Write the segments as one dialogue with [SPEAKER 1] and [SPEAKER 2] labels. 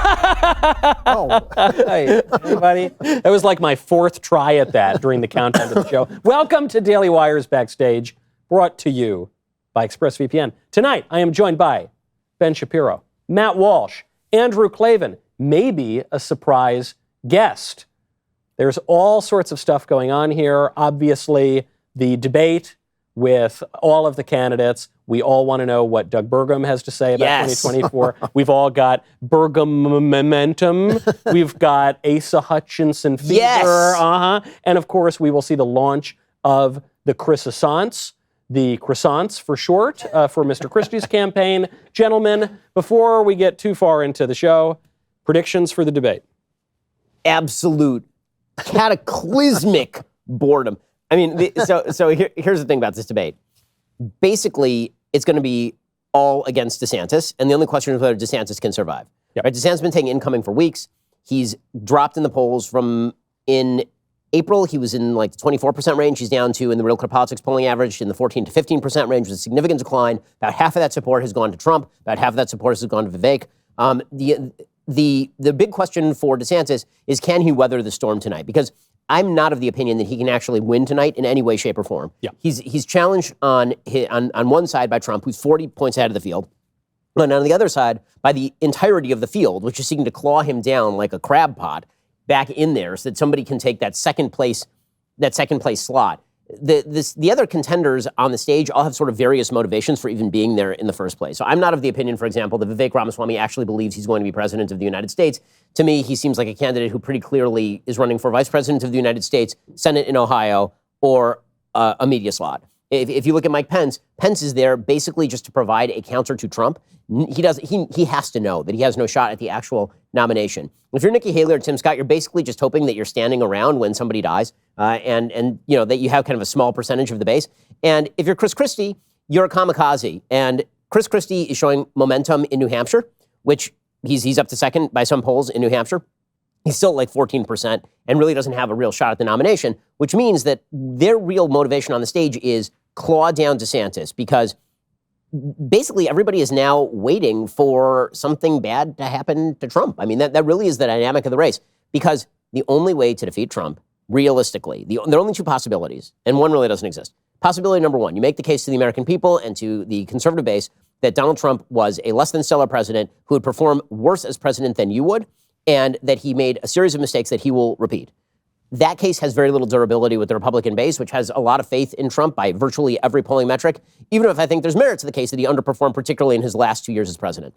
[SPEAKER 1] Oh.
[SPEAKER 2] Hey, everybody. That was like my fourth try at that during the countdown to the show. Welcome to Daily Wire's Backstage, brought to you by ExpressVPN. Tonight, I am joined by Ben Shapiro, Matt Walsh, Andrew Klavan, maybe a surprise guest. There's all sorts of stuff going on here. Obviously, the debate with all of the candidates. We all want to know what Doug Burgum has to say about 2024. We've all got Burgum momentum. We've got Asa Hutchinson fever.
[SPEAKER 3] Yes.
[SPEAKER 2] And of course, we will see the launch of the croissants, the croissants for short, for Mr. Christie's campaign. Gentlemen, before we get too far into the show, predictions for the debate.
[SPEAKER 3] Absolute cataclysmic boredom. I mean, here's the thing about this debate. Basically, it's going to be all against DeSantis, and the only question is whether DeSantis can survive.
[SPEAKER 2] Yep.
[SPEAKER 3] Right? DeSantis has been taking incoming for weeks. He's dropped in the polls from in April, he was in like the 24% range. He's down to, in the Real Clear Politics polling average, in the 14 to 15% range, with a significant decline. About half of that support has gone to Trump. About half of that support has gone to Vivek. The big question for DeSantis is, can he weather the storm tonight? Because I'm not of the opinion that he can actually win tonight in any way, shape, or form.
[SPEAKER 2] Yeah.
[SPEAKER 3] He's challenged on one side by Trump, who's 40 points ahead of the field, and on the other side by the entirety of the field, which is seeking to claw him down like a crab pot back in there, so that somebody can take that second place slot. The other contenders on the stage all have sort of various motivations for even being there in the first place. So I'm not of the opinion, for example, that Vivek Ramaswamy actually believes he's going to be president of the United States. To me, he seems like a candidate who pretty clearly is running for vice president of the United States, Senate in Ohio, or a media slot. If you look at Mike Pence, Pence is there basically just to provide a counter to Trump. He has to know that he has no shot at the actual nomination. If you're Nikki Haley or Tim Scott, you're basically just hoping that you're standing around when somebody dies, and you know that you have kind of a small percentage of the base. And if you're Chris Christie, you're a kamikaze. And Chris Christie is showing momentum in New Hampshire, which he's up to second by some polls in New Hampshire. He's still like 14% and really doesn't have a real shot at the nomination, which means that their real motivation on the stage is claw down DeSantis, because basically everybody is now waiting for something bad to happen to Trump. I mean, that really is the dynamic of the race, because the only way to defeat Trump, realistically, there are only two possibilities, and one really doesn't exist. Possibility number one, you make the case to the American people and to the conservative base that Donald Trump was a less than stellar president who would perform worse as president than you would, and that he made a series of mistakes that he will repeat. That case has very little durability with the Republican base, which has a lot of faith in Trump by virtually every polling metric, even if I think there's merit to the case that he underperformed, particularly in his last 2 years as president.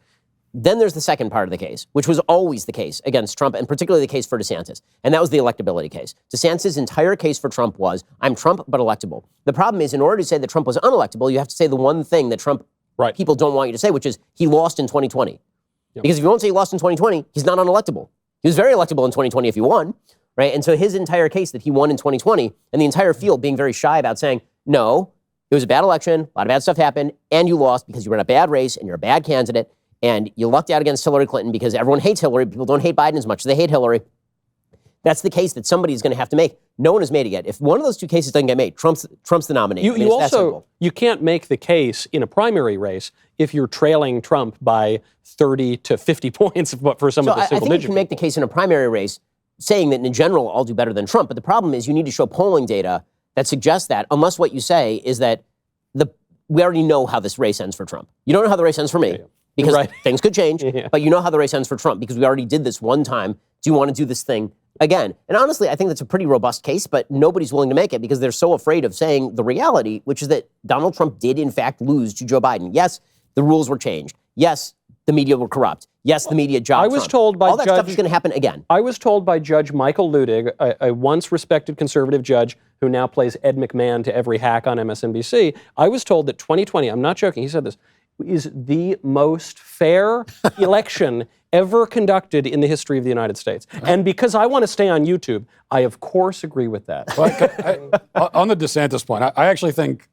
[SPEAKER 3] Then there's the second part of the case, which was always the case against Trump, and particularly the case for DeSantis, and that was the electability case. DeSantis' entire case for Trump was, I'm Trump, but electable. The problem is, in order to say that Trump was unelectable, you have to say the one thing that Trump people don't want you to say, which is he lost in 2020. Yep. Because if you won't say he lost in 2020, he's not unelectable. He was very electable in 2020 if he won. Right? And so his entire case that he won in 2020, and the entire field being very shy about saying, no, it was a bad election, a lot of bad stuff happened, and you lost because you were in a bad race and you're a bad candidate, and you lucked out against Hillary Clinton because everyone hates Hillary. People don't hate Biden as much as they hate Hillary. That's the case that somebody's going to have to make. No one has made it yet. If one of those two cases doesn't get made, Trump's the nominee.
[SPEAKER 2] You can't make the case in a primary race if you're trailing Trump by 30 to 50 points for some of the single digit.
[SPEAKER 3] I think you can make the case in a primary race saying that in general, I'll do better than Trump. But the problem is you need to show polling data that suggests that, unless what you say is that we already know how this race ends for Trump. You don't know how the race ends for me, because things could change, but you know how the race ends for Trump because we already did this one time. Do you want to do this thing again? And honestly, I think that's a pretty robust case, but nobody's willing to make it because they're so afraid of saying the reality, which is that Donald Trump did in fact lose to Joe Biden. Yes, the rules were changed. Yes, the media were corrupt. Yes, the media jobbed Trump.
[SPEAKER 2] Told by
[SPEAKER 3] all that stuff is going to happen again.
[SPEAKER 2] I was told by Judge Michael Ludig, a once respected conservative judge who now plays Ed McMahon to every hack on MSNBC. I was told that 2020, I'm not joking, he said this, is the most fair election ever conducted in the history of the United States. And because I want to stay on YouTube, I of course agree with that.
[SPEAKER 1] Well, on the DeSantis point, I actually think,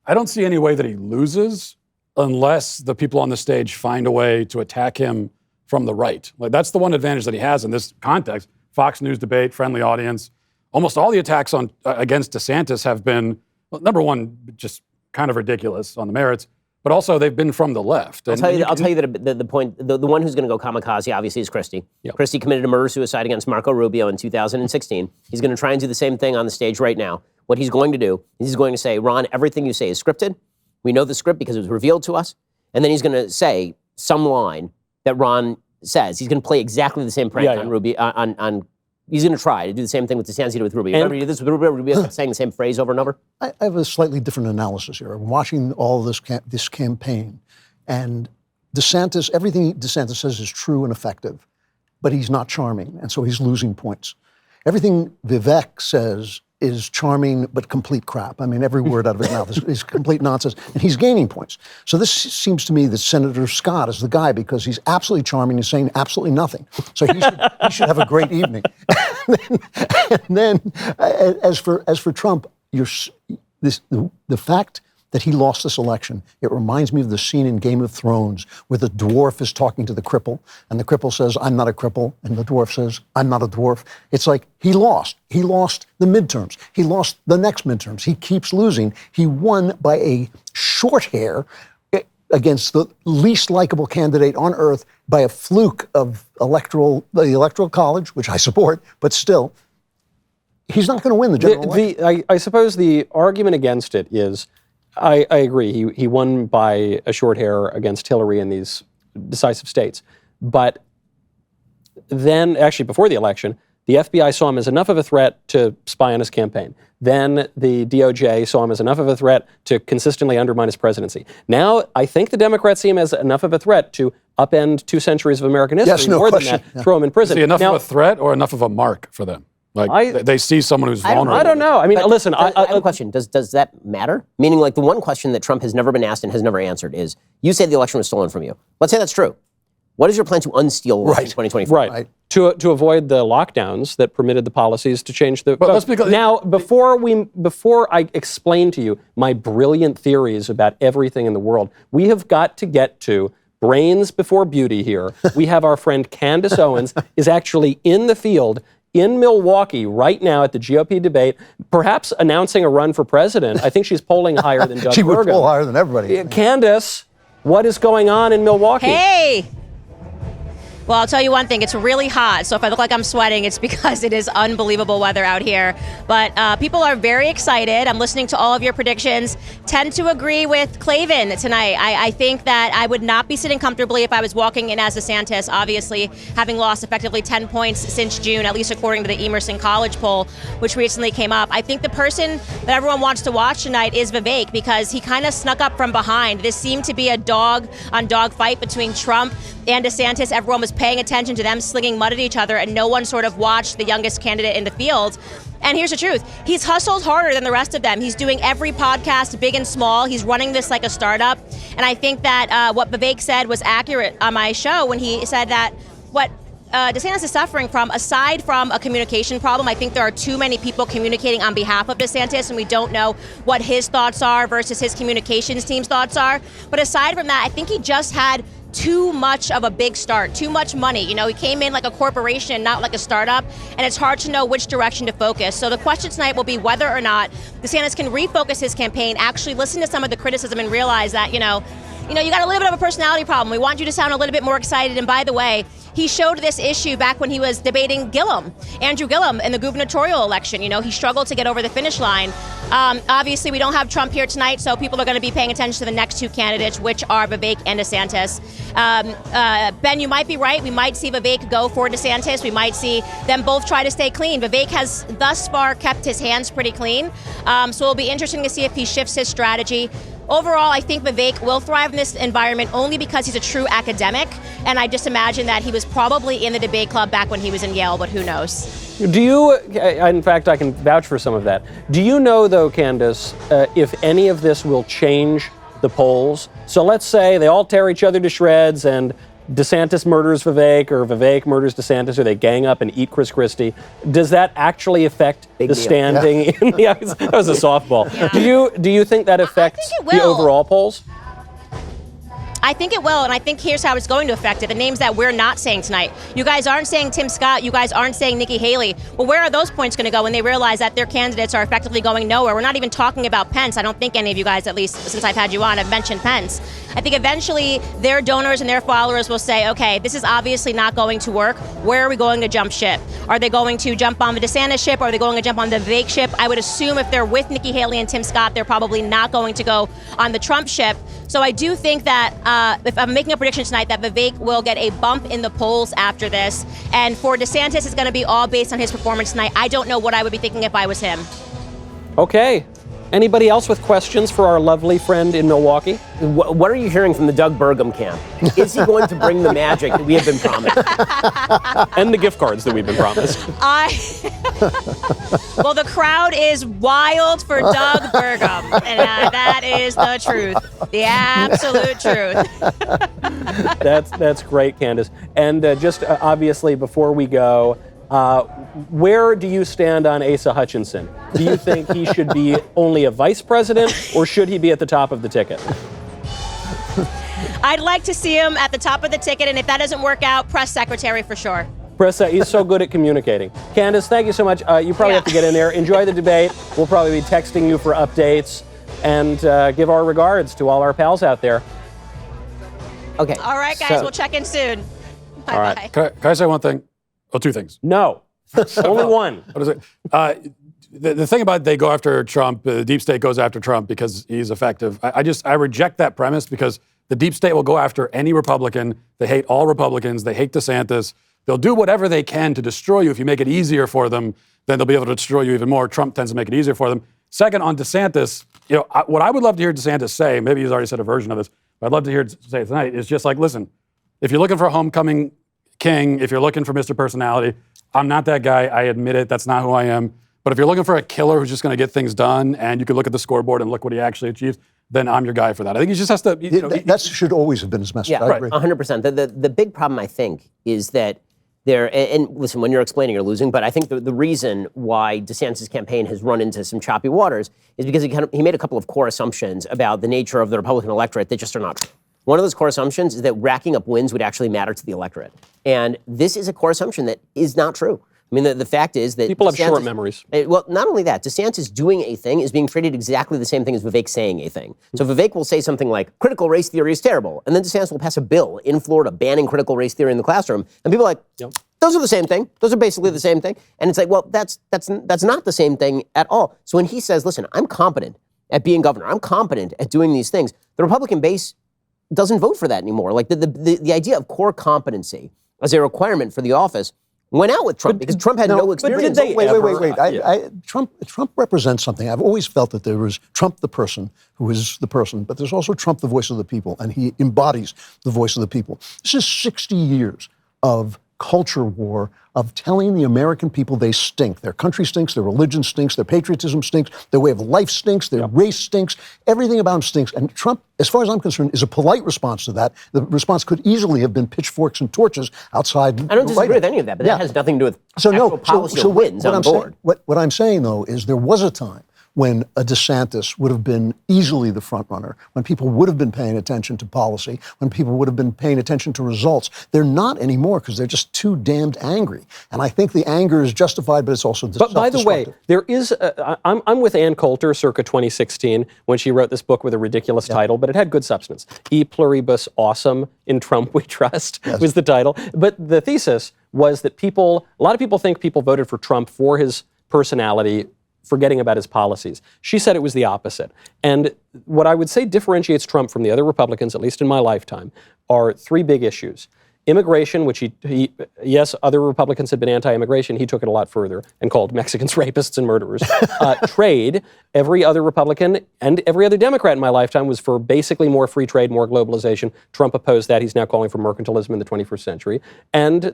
[SPEAKER 1] I don't see any way that he loses unless the people on the stage find a way to attack him from the right. Like, that's the one advantage that he has in this context. Fox News debate, friendly audience. Almost all the attacks against DeSantis have been, well, number one, just kind of ridiculous on the merits. but also they've been from the left.
[SPEAKER 3] I'll tell you that the point, the one who's going to go kamikaze, obviously, is Christie.
[SPEAKER 1] Yep.
[SPEAKER 3] Christie committed a murder-suicide against Marco Rubio in 2016. He's going to try and do the same thing on the stage right now. What he's going to do is he's going to say, Ron, everything you say is scripted. We know the script because it was revealed to us. And then he's going to say some line that Ron says. He's going to play exactly the same prank on Rubio, he's going to try to do the same thing with DeSantis he did with Rubio. Remember he did this with Rubio? Rubio kept saying the same phrase over and over?
[SPEAKER 4] I have a slightly different analysis here. I'm watching all of this campaign, and DeSantis, everything DeSantis says is true and effective, but he's not charming, and so he's losing points. Everything Vivek says is charming but complete crap. I mean, every word out of his mouth is complete nonsense, and he's gaining points. So this seems to me that Senator Scott is the guy because he's absolutely charming and saying absolutely nothing. So he should have a great evening. and then as for Trump, the fact that he lost this election, it reminds me of the scene in Game of Thrones where the dwarf is talking to the cripple, and the cripple says, I'm not a cripple, and the dwarf says, I'm not a dwarf. It's like he lost. He lost the midterms. He lost the next midterms. He keeps losing. He won by a short hair against the least likable candidate on earth by a fluke of the electoral college, which I support, but still, he's not going to win the general election.
[SPEAKER 2] I suppose the argument against it is, I agree. He won by a short hair against Hillary in these decisive states. But then, actually, before the election, the FBI saw him as enough of a threat to spy on his campaign. Then the DOJ saw him as enough of a threat to consistently undermine his presidency. Now, I think the Democrats see him as enough of a threat to upend 2 centuries of American history.
[SPEAKER 4] Yes, no
[SPEAKER 2] more
[SPEAKER 4] question.
[SPEAKER 2] than that, throw him in prison.
[SPEAKER 1] Is he enough of a threat or enough of a mark for them? Like they see someone who's vulnerable.
[SPEAKER 2] I don't know. I mean, listen.
[SPEAKER 3] I have a question. Does that matter? Meaning, like, the one question that Trump has never been asked and has never answered is, you say the election was stolen from you. Let's say that's true. What is your plan to unsteal in 2024?
[SPEAKER 2] Right. To avoid the lockdowns that permitted the policies to change the vote. Now, before I explain to you my brilliant theories about everything in the world, we have got to get to brains before beauty here. We have our friend Candace Owens is actually in the field in Milwaukee right now at the GOP debate, perhaps announcing a run for president. I think she's polling higher than Doug
[SPEAKER 4] She would
[SPEAKER 2] Burgum.
[SPEAKER 4] poll higher than everybody.
[SPEAKER 2] Candace, what is going on in Milwaukee?
[SPEAKER 5] Hey! Well, I'll tell you one thing. It's really hot, so if I look like I'm sweating, it's because it is unbelievable weather out here. But people are very excited. I'm listening to all of your predictions. Tend to agree with Clavin tonight. I think that I would not be sitting comfortably if I was walking in as DeSantis, obviously, having lost effectively 10 points since June, at least according to the Emerson College poll, which recently came up. I think the person that everyone wants to watch tonight is Vivek, because he kind of snuck up from behind. This seemed to be a dog-on-dog fight between Trump and DeSantis. Everyone was paying attention to them slinging mud at each other, and no one sort of watched the youngest candidate in the field. And here's the truth. He's hustled harder than the rest of them. He's doing every podcast, big and small. He's running this like a startup. And I think that what Vivek said was accurate on my show when he said that what DeSantis is suffering from, aside from a communication problem, I think there are too many people communicating on behalf of DeSantis, and we don't know what his thoughts are versus his communications team's thoughts are. But aside from that, I think he just had too much of a big start, too much money. You know, he came in like a corporation, not like a startup, and it's hard to know which direction to focus. So the question tonight will be whether or not DeSantis can refocus his campaign, actually listen to some of the criticism and realize that, you got a little bit of a personality problem. We want you to sound a little bit more excited. And by the way, he showed this issue back when he was debating Andrew Gillum, in the gubernatorial election. He struggled to get over the finish line. Obviously, we don't have Trump here tonight, so people are going to be paying attention to the next 2 candidates, which are Vivek and DeSantis. Ben, you might be right. We might see Vivek go for DeSantis. We might see them both try to stay clean. Vivek has thus far kept his hands pretty clean, so it'll be interesting to see if he shifts his strategy. Overall, I think Vivek will thrive in this environment only because he's a true academic, and I just imagine that he was probably in the debate club back when he was in Yale, but who knows?
[SPEAKER 2] Do you, in fact, I can vouch for some of that. Do you know, though, Candace, if any of this will change the polls? So let's say they all tear each other to shreds and DeSantis murders Vivek, or Vivek murders DeSantis, or they gang up and eat Chris Christie. Does that actually affect the standing in the eyes? That was a softball. Yeah. Do you think that affects the overall polls?
[SPEAKER 5] I think it will, and I think here's how it's going to affect it. The names that we're not saying tonight. You guys aren't saying Tim Scott. You guys aren't saying Nikki Haley. Well, where are those points going to go when they realize that their candidates are effectively going nowhere? We're not even talking about Pence. I don't think any of you guys, at least since I've had you on, have mentioned Pence. I think eventually their donors and their followers will say, okay, this is obviously not going to work. Where are we going to jump ship? Are they going to jump on the DeSantis ship? Or are they going to jump on the Vivek ship? I would assume if they're with Nikki Haley and Tim Scott, they're probably not going to go on the Trump ship. So I do think that if I'm making a prediction tonight, that Vivek will get a bump in the polls after this. And for DeSantis, it's going to be all based on his performance tonight. I don't know what I would be thinking if I was him.
[SPEAKER 2] Okay. Anybody else with questions for our lovely friend in Milwaukee?
[SPEAKER 3] What are you hearing from the Doug Burgum camp? Is he going to bring the magic that we have been promised?
[SPEAKER 2] And the gift cards that we've been promised.
[SPEAKER 5] Well, the crowd is wild for Doug Burgum, and that is the truth, the absolute truth.
[SPEAKER 2] That's great, Candace. And just obviously, before we go, where do you stand on Asa Hutchinson? Do you think he should be only a vice president, or should he be at the top of the ticket?
[SPEAKER 5] I'd like to see him at the top of the ticket, and if that doesn't work out, press secretary for sure.
[SPEAKER 2] He's so good at communicating. Candace, thank you so much. You probably have to get in there. Enjoy the debate. We'll probably be texting you for updates, and give our regards to all our pals out there.
[SPEAKER 3] Okay.
[SPEAKER 5] All right, guys, we'll check in soon. Bye-bye.
[SPEAKER 2] All right.
[SPEAKER 1] Can I say one thing? Oh, two things.
[SPEAKER 2] No. Only one.
[SPEAKER 1] What is it? The thing about they go after Trump, the deep state goes after Trump because he's effective. I reject that premise because the deep state will go after any Republican. They hate all Republicans. They hate DeSantis. They'll do whatever they can to destroy you. If you make it easier for them, then they'll be able to destroy you even more. Trump tends to make it easier for them. Second, on DeSantis, what I would love to hear DeSantis say, maybe he's already said a version of this, but I'd love to hear it say tonight, is just like, listen, if you're looking for a homecoming king, if you're looking for Mr. Personality, I'm not that guy. I admit it. That's not who I am. But if you're looking for a killer who's just going to get things done and you can look at the scoreboard and look what he actually achieves, then I'm your guy for that. I think he just has to...
[SPEAKER 4] that should always have been his message.
[SPEAKER 3] Yeah,
[SPEAKER 4] I agree.
[SPEAKER 3] 100%. The big problem, I think, is that and listen, when you're explaining, you're losing, but I think the reason why DeSantis' campaign has run into some choppy waters is because he made a couple of core assumptions about the nature of the Republican electorate that just are not true. One of those core assumptions is that racking up wins would actually matter to the electorate. And this is a core assumption that is not true. I mean, the fact is that...
[SPEAKER 2] People have short memories.
[SPEAKER 3] Well, not only that, DeSantis doing a thing is being treated exactly the same thing as Vivek saying a thing. So Vivek will say something like, critical race theory is terrible. And then DeSantis will pass a bill in Florida banning critical race theory in the classroom. And people are like, those are the same thing. Those are basically the same thing. And it's like, well, that's not the same thing at all. So when he says, listen, I'm competent at being governor, I'm competent at doing these things, the Republican base doesn't vote for that anymore. Like the idea of core competency as a requirement for the office went out with Trump because Trump had no experience.
[SPEAKER 4] Wait. Trump represents something. I've always felt that there was Trump the person who is the person, but there's also Trump the voice of the people, and he embodies the voice of the people. This is 60 years of culture war, of telling the American people they stink. Their country stinks, their religion stinks, their patriotism stinks, their way of life stinks, their race stinks, everything about them stinks. And Trump, as far as I'm concerned, is a polite response to that. The response could easily have been pitchforks and torches outside.
[SPEAKER 3] I don't disagree with any of that, but that has nothing to do with actual policy or wins on board.
[SPEAKER 4] What I'm saying, though, is there was a time when a DeSantis would have been easily the front runner, when people would have been paying attention to policy, when people would have been paying attention to results. They're not anymore because they're just too damned angry. And I think the anger is justified, but it's also
[SPEAKER 2] But by the way, there is, I'm with Ann Coulter circa 2016 when she wrote this book with a ridiculous title, but it had good substance. E pluribus awesome, in Trump we trust, was the title. But the thesis was that a lot of people think people voted for Trump for his personality, forgetting about his policies. She said it was the opposite. And what I would say differentiates Trump from the other Republicans, at least in my lifetime, are three big issues. Immigration, which yes, other Republicans had been anti-immigration. He took it a lot further and called Mexicans rapists and murderers. Trade, every other Republican and every other Democrat in my lifetime was for basically more free trade, more globalization. Trump opposed that. He's now calling for mercantilism in the 21st century. And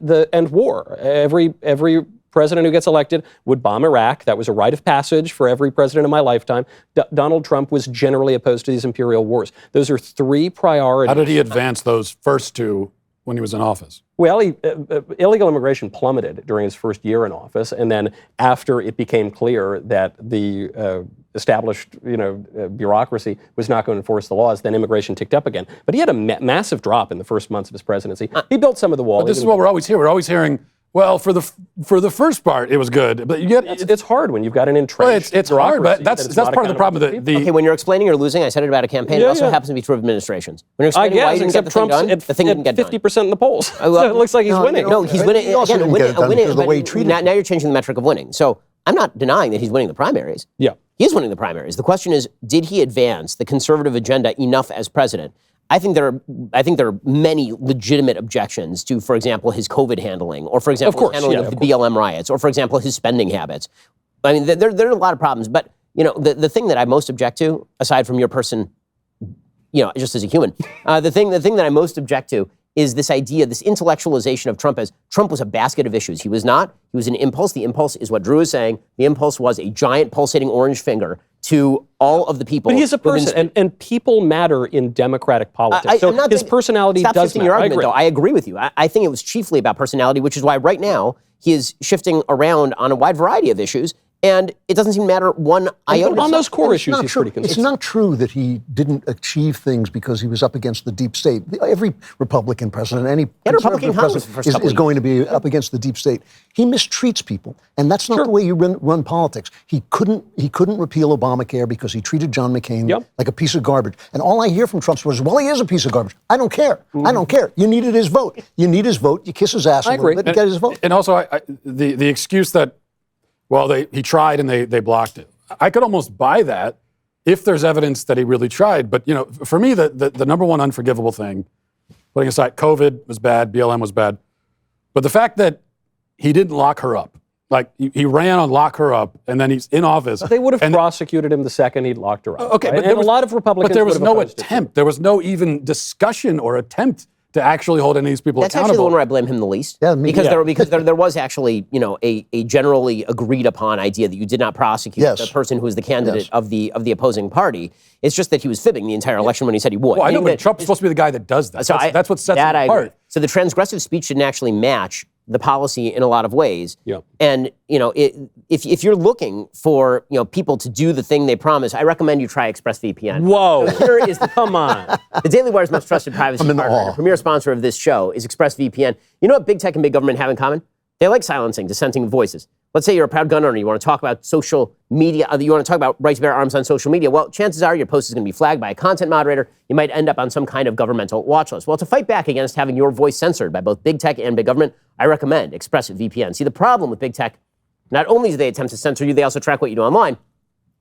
[SPEAKER 2] war. Every president who gets elected would bomb Iraq. That was a rite of passage for every president in my lifetime. Donald Trump was generally opposed to these imperial wars. Those are three priorities.
[SPEAKER 1] How did he advance those first two when he was in office.
[SPEAKER 2] Well, illegal immigration plummeted during his first year in office, and then after it became clear that the established, bureaucracy was not going to enforce the laws, then immigration ticked up again. But he had a massive drop in the first months of his presidency. He built some of the wall.
[SPEAKER 1] But this is what we're always hearing. We're always hearing, well, for the first part, it was good, but you get
[SPEAKER 2] it's hard when you've got an entrenched.
[SPEAKER 1] It's hard, but that's part of the problem.
[SPEAKER 3] Okay, when you're explaining you're losing, I said it about a campaign. It also happens to be true of administrations. When you're explaining why you didn't get the thing done, the thing didn't get done.
[SPEAKER 2] 50% in the polls. So it looks like he's winning.
[SPEAKER 3] No, he's winning.
[SPEAKER 4] He also
[SPEAKER 3] Again,
[SPEAKER 4] didn't get it done because of the way he treated
[SPEAKER 3] now you're changing the metric of winning. So I'm not denying that he's winning the primaries.
[SPEAKER 2] Yeah.
[SPEAKER 3] He is winning the primaries. The question is, did he advance the conservative agenda enough as president? I think there are many legitimate objections to, for example, his COVID handling, or for example, his handling of the BLM riots, or for example, his spending habits. I mean, there are a lot of problems. But the thing that I most object to, aside from your person, just as a human, the thing that I most object to is this idea, this intellectualization of Trump as Trump was a basket of issues. He was not. He was an impulse. The impulse is what Drew is saying. The impulse was a giant pulsating orange finger to all of the people.
[SPEAKER 2] But he's a person, and people matter in democratic politics. So his personality does matter.
[SPEAKER 3] Your argument, though. I agree with you. I think it was chiefly about personality, which is why right now he is shifting around on a wide variety of issues. And it doesn't seem to matter one iota.
[SPEAKER 2] On those core issues, he's pretty consistent.
[SPEAKER 4] It's not true that he didn't achieve things because he was up against the deep state. Every Republican president, any conservative president is going to be up against the deep state. He mistreats people, and that's not the way you run politics. He couldn't repeal Obamacare because he treated John McCain like a piece of garbage. And all I hear from Trump was, well, he is a piece of garbage. I don't care. I don't care. You needed his vote. You kiss his ass a little bit to get his vote.
[SPEAKER 1] And also, the excuse that, well, he tried and they blocked it. I could almost buy that if there's evidence that he really tried. But, for me, the number one unforgivable thing, putting aside COVID was bad, BLM was bad, but the fact that he didn't lock her up. Like, he ran on lock her up, and then he's in office.
[SPEAKER 2] They would have prosecuted him the second he'd locked her up.
[SPEAKER 1] Okay,
[SPEAKER 2] right? And a lot of Republicans
[SPEAKER 1] but there was no attempt. There was no even discussion or attempt to actually hold any of these people accountable.
[SPEAKER 3] That's actually the one where I blame him the least. Yeah, because there was actually, a generally agreed upon idea that you did not prosecute the person who was the candidate of the opposing party. It's just that he was fibbing the entire election when he said he would.
[SPEAKER 1] Well, I know, but Trump's supposed to be the guy that does that. So that's what sets him apart.
[SPEAKER 3] So the transgressive speech didn't actually match the policy in a lot of ways.
[SPEAKER 2] Yeah.
[SPEAKER 3] And, if you're looking for, people to do the thing they promise, I recommend you try ExpressVPN.
[SPEAKER 2] Whoa.
[SPEAKER 3] So here is
[SPEAKER 2] come on.
[SPEAKER 3] The Daily Wire's most trusted privacy partner, the premier sponsor of this show, is ExpressVPN. You know what big tech and big government have in common? They like silencing dissenting voices. Let's say you're a proud gun owner, you want to talk about social media, you want to talk about right to bear arms on social media. Well, chances are your post is going to be flagged by a content moderator. You might end up on some kind of governmental watch list. Well, to fight back against having your voice censored by both big tech and big government, I recommend ExpressVPN. See, the problem with big tech, not only do they attempt to censor you, they also track what you do online.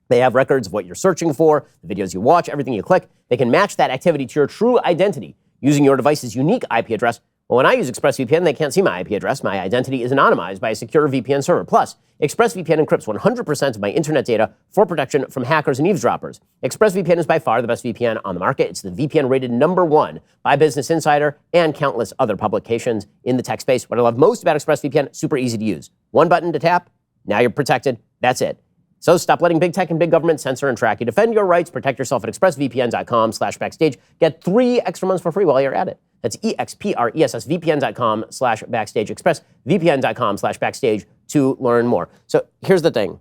[SPEAKER 3] They have records of what you're searching for, the videos you watch, everything you click. They can match that activity to your true identity using your device's unique IP address. Well, when I use ExpressVPN, they can't see my IP address. My identity is anonymized by a secure VPN server. Plus, ExpressVPN encrypts 100% of my internet data for protection from hackers and eavesdroppers. ExpressVPN is by far the best VPN on the market. It's the VPN rated #1 by Business Insider and countless other publications in the tech space. What I love most about ExpressVPN, super easy to use. One button to tap, now you're protected. That's it. So stop letting big tech and big government censor and track you. Defend your rights. Protect yourself at expressvpn.com/backstage. Get 3 extra months for free while you're at it. That's expressvpn.com/backstage. expressvpn.com/backstage to learn more. So here's the thing.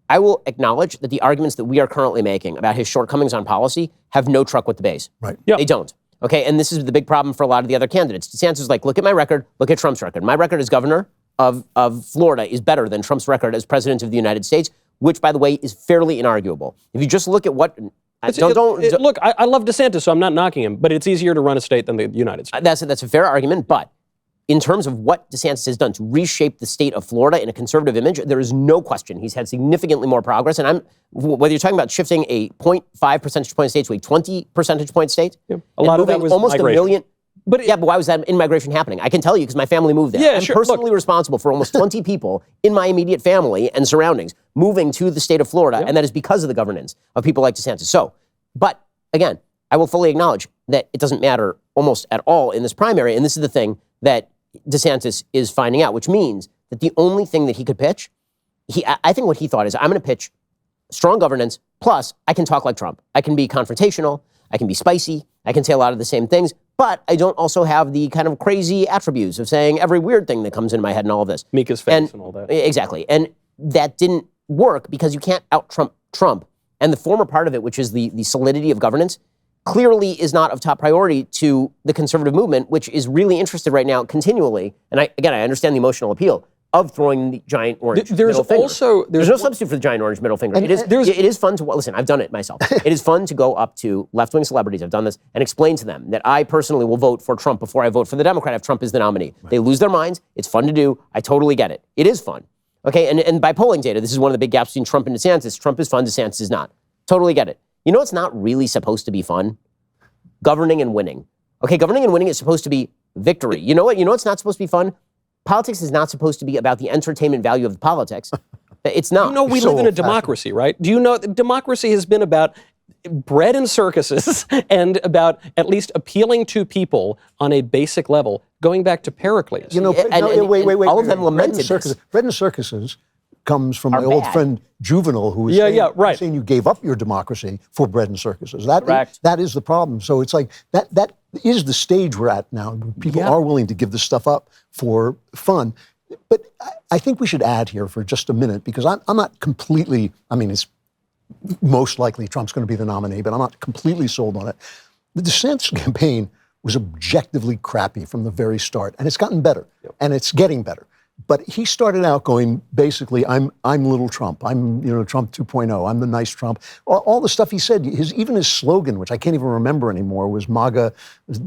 [SPEAKER 3] I will acknowledge that the arguments that we are currently making about his shortcomings on policy have no truck with the base.
[SPEAKER 4] Right.
[SPEAKER 3] They don't. Okay, and this is the big problem for a lot of the other candidates. DeSantis is like, look at my record, look at Trump's record. My record as governor of Florida is better than Trump's record as president of the United States, which, by the way, is fairly inarguable. If you just look at what...
[SPEAKER 2] Look, I love DeSantis, so I'm not knocking him, but it's easier to run a state than the United States.
[SPEAKER 3] That's a fair argument, but in terms of what DeSantis has done to reshape the state of Florida in a conservative image, there is no question he's had significantly more progress. And whether you're talking about shifting a 0.5 percentage point state to a 20 percentage point state,
[SPEAKER 2] a lot of that was
[SPEAKER 3] almost
[SPEAKER 2] migration.
[SPEAKER 3] a million... But why was that in-migration happening? I can tell you because my family moved there. I'm personally responsible for almost 20 people in my immediate family and surroundings moving to the state of Florida, and that is because of the governance of people like DeSantis. So, but again, I will fully acknowledge that it doesn't matter almost at all in this primary, and this is the thing that DeSantis is finding out, which means that the only thing that he could pitch, I think what he thought is, I'm going to pitch strong governance, plus I can talk like Trump. I can be confrontational, I can be spicy, I can say a lot of the same things, But I don't also have the kind of crazy attributes of saying every weird thing that comes into my head and all of this.
[SPEAKER 2] Mika's face and all that.
[SPEAKER 3] Exactly. And that didn't work because you can't out-Trump Trump. And the former part of it, which is the solidity of governance, clearly is not of top priority to the conservative movement, which is really interested right now continually. And I understand the emotional appeal of throwing the giant orange middle finger. There's no substitute for the giant orange middle finger. It is fun to, listen, I've done it myself. It is fun to go up to left-wing celebrities, I've done this, and explain to them that I personally will vote for Trump before I vote for the Democrat if Trump is the nominee. Right. They lose their minds. It's fun to do. I totally get it. It is fun. Okay, and by polling data, this is one of the big gaps between Trump and DeSantis. Trump is fun, DeSantis is not. Totally get it. You know what's not really supposed to be fun? Governing and winning. Okay, governing and winning is supposed to be victory. You know what? You know what's not supposed to be fun? Politics is not supposed to be about the entertainment value of politics. It's not.
[SPEAKER 2] You know, we live in a democracy, right? Do you know that democracy has been about bread and circuses and about at least appealing to people on a basic level, going back to Pericles.
[SPEAKER 4] You know, wait.
[SPEAKER 3] All of them lamented this.
[SPEAKER 4] Bread and circuses comes from my old friend Juvenal, who was saying you gave up your democracy for bread and circuses. That is the problem. So it's like that is the stage we're at now. People are willing to give this stuff up for fun. But I think we should add here for just a minute, because I'm not completely, I mean, it's most likely Trump's going to be the nominee, but I'm not completely sold on it. The DeSantis campaign was objectively crappy from the very start, and it's gotten better, and it's getting better. But he started out going, basically, I'm little Trump. I'm, Trump 2.0. I'm the nice Trump. All the stuff he said, even his slogan, which I can't even remember anymore, was MAGA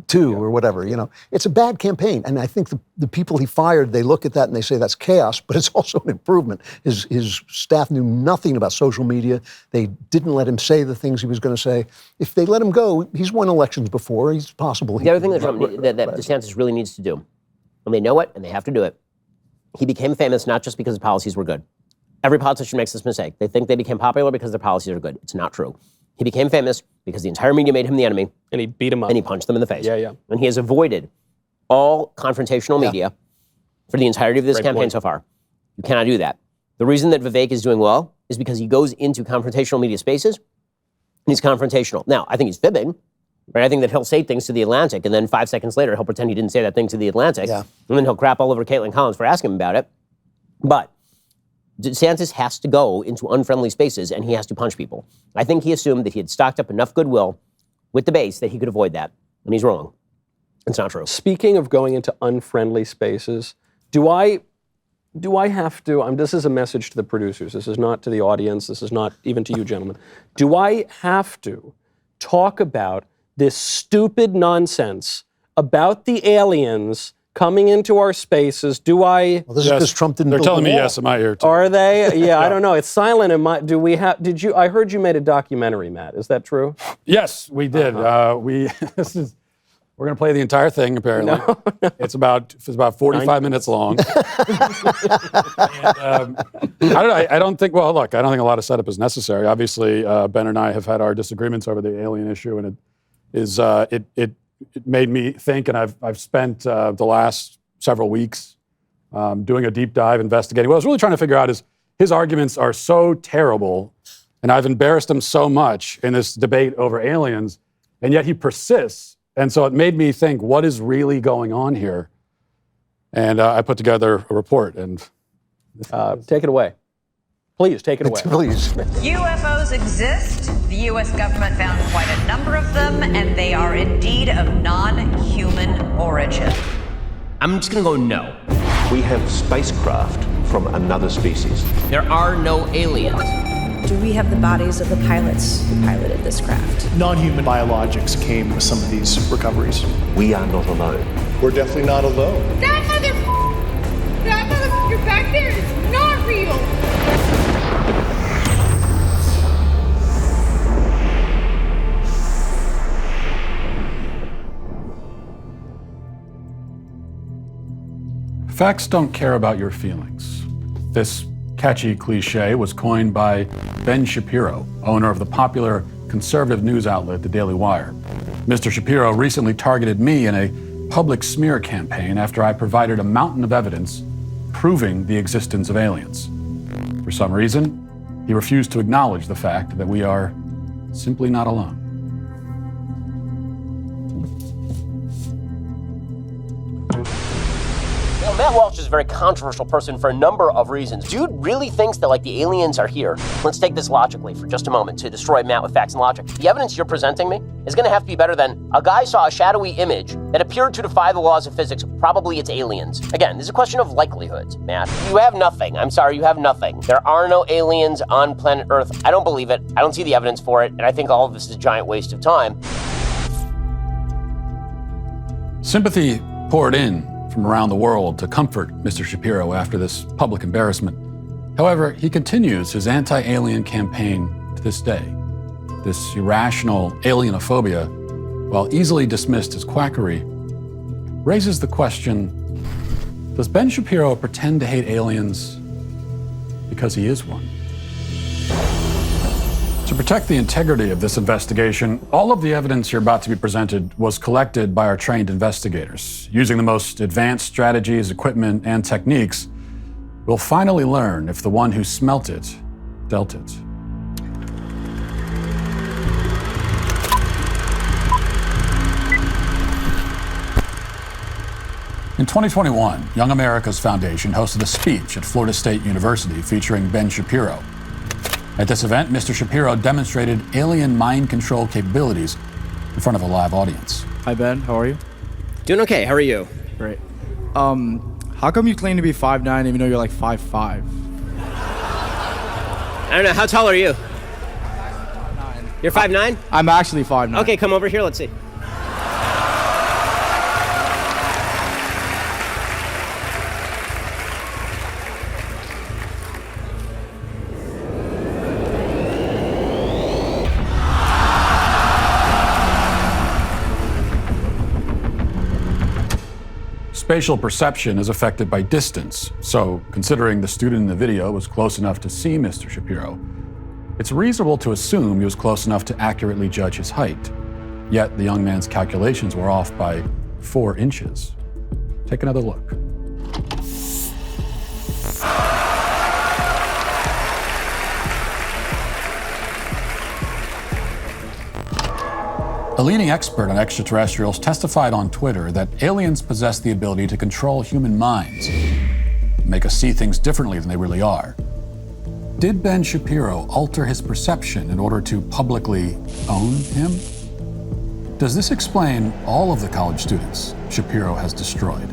[SPEAKER 4] 2 or whatever. It's a bad campaign. And I think the people he fired, they look at that and they say that's chaos, but it's also an improvement. His staff knew nothing about social media. They didn't let him say the things he was going to say. If they let him go, he's won elections before. He's possible.
[SPEAKER 3] The other thing that DeSantis really needs to do, and they know it and they have to do it, he became famous not just because his policies were good. Every politician makes this mistake. They think they became popular because their policies are good. It's not true. He became famous because the entire media made him the enemy.
[SPEAKER 2] And he beat him up.
[SPEAKER 3] And he punched them in the face.
[SPEAKER 2] Yeah.
[SPEAKER 3] And he has avoided all confrontational media for the entirety of this campaign so far. You cannot do that. The reason that Vivek is doing well is because he goes into confrontational media spaces and he's confrontational. Now, I think he's fibbing. Right? I think that he'll say things to The Atlantic, and then 5 seconds later, he'll pretend he didn't say that thing to The Atlantic, and then he'll crap all over Caitlin Collins for asking him about it. But DeSantis has to go into unfriendly spaces, and he has to punch people. I think he assumed that he had stocked up enough goodwill with the base that he could avoid that, and he's wrong. It's not true.
[SPEAKER 2] Speaking of going into unfriendly spaces, do I have to, this is a message to the producers, this is not to the audience, this is not even to you gentlemen, do I have to talk about this stupid nonsense about the aliens coming into our spaces? Do I?
[SPEAKER 4] Well, this is because Trump didn't.
[SPEAKER 1] They're telling me yes in my ear too.
[SPEAKER 2] Are they? Yeah, I don't know. It's silent in my. Do we have? Did you? I heard you made a documentary, Matt. Is that true?
[SPEAKER 1] Yes, we did. We're going to play the entire thing. Apparently, it's about 45 minutes long. I don't think. Well, look, I don't think a lot of setup is necessary. Obviously, Ben and I have had our disagreements over the alien issue, and it made me think, and I've spent the last several weeks doing a deep dive, investigating. What I was really trying to figure out is his arguments are so terrible, and I've embarrassed him so much in this debate over aliens, and yet he persists. And so it made me think, what is really going on here? And I put together a report. And
[SPEAKER 2] take it away. Please, take it away.
[SPEAKER 4] Please.
[SPEAKER 6] UFOs exist. The U.S. government found quite a number of them, and they are indeed of non-human origin.
[SPEAKER 3] I'm just going to go no.
[SPEAKER 7] We have spacecraft from another species.
[SPEAKER 3] There are no aliens.
[SPEAKER 8] Do we have the bodies of the pilots who piloted this craft?
[SPEAKER 9] Non-human biologics came with some of these recoveries.
[SPEAKER 7] We are not alone.
[SPEAKER 9] We're definitely not alone.
[SPEAKER 10] That motherfucker back there is not real!
[SPEAKER 1] Facts don't care about your feelings. This catchy cliche was coined by Ben Shapiro, owner of the popular conservative news outlet, The Daily Wire. Mr. Shapiro recently targeted me in a public smear campaign after I provided a mountain of evidence proving the existence of aliens. For some reason, he refused to acknowledge the fact that we are simply not alone.
[SPEAKER 3] Well, Matt Walsh is a very controversial person for a number of reasons. Dude really thinks that, like, the aliens are here. Let's take this logically for just a moment to destroy Matt with facts and logic. The evidence you're presenting me is going to have to be better than a guy saw a shadowy image that appeared to defy the laws of physics. Probably it's aliens. Again, this is a question of likelihoods, Matt. You have nothing. I'm sorry, you have nothing. There are no aliens on planet Earth. I don't believe it. I don't see the evidence for it. And I think all of this is a giant waste of time.
[SPEAKER 1] Sympathy poured in from around the world to comfort Mr. Shapiro after this public embarrassment. However, he continues his anti-alien campaign to this day. This irrational alienophobia, while easily dismissed as quackery, raises the question, does Ben Shapiro pretend to hate aliens because he is one? To protect the integrity of this investigation, all of the evidence here about to be presented was collected by our trained investigators. Using the most advanced strategies, equipment, and techniques, we'll finally learn if the one who smelt it dealt it. In 2021, Young America's Foundation hosted a speech at Florida State University featuring Ben Shapiro. At this event, Mr. Shapiro demonstrated alien mind control capabilities in front of a live audience.
[SPEAKER 11] Hi, Ben. How are you?
[SPEAKER 3] Doing okay. How are you?
[SPEAKER 11] Great. How come you claim to be 5'9" even though you're like 5'5"?
[SPEAKER 3] I don't know. How tall are you?
[SPEAKER 11] 5'9".
[SPEAKER 3] You're 5'9"?
[SPEAKER 11] I'm actually 5'9".
[SPEAKER 3] Okay, come over here. Let's see.
[SPEAKER 1] Spatial perception is affected by distance, so considering the student in the video was close enough to see Mr. Shapiro, it's reasonable to assume he was close enough to accurately judge his height. Yet the young man's calculations were off by 4 inches. Take another look. A leading expert on extraterrestrials testified on Twitter that aliens possess the ability to control human minds, make us see things differently than they really are. Did Ben Shapiro alter his perception in order to publicly own him? Does this explain all of the college students Shapiro has destroyed?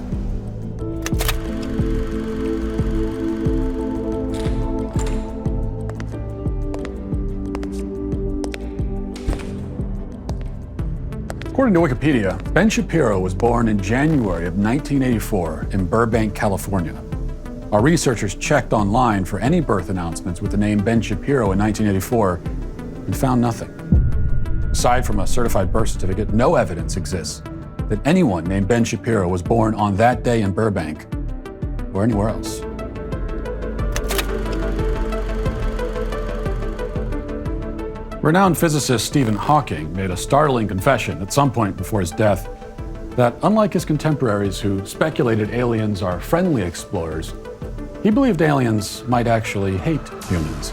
[SPEAKER 1] According to Wikipedia, Ben Shapiro was born in January of 1984 in Burbank, California. Our researchers checked online for any birth announcements with the name Ben Shapiro in 1984 and found nothing. Aside from a certified birth certificate, no evidence exists that anyone named Ben Shapiro was born on that day in Burbank or anywhere else. Renowned physicist Stephen Hawking made a startling confession at some point before his death that, unlike his contemporaries who speculated aliens are friendly explorers, he believed aliens might actually hate humans.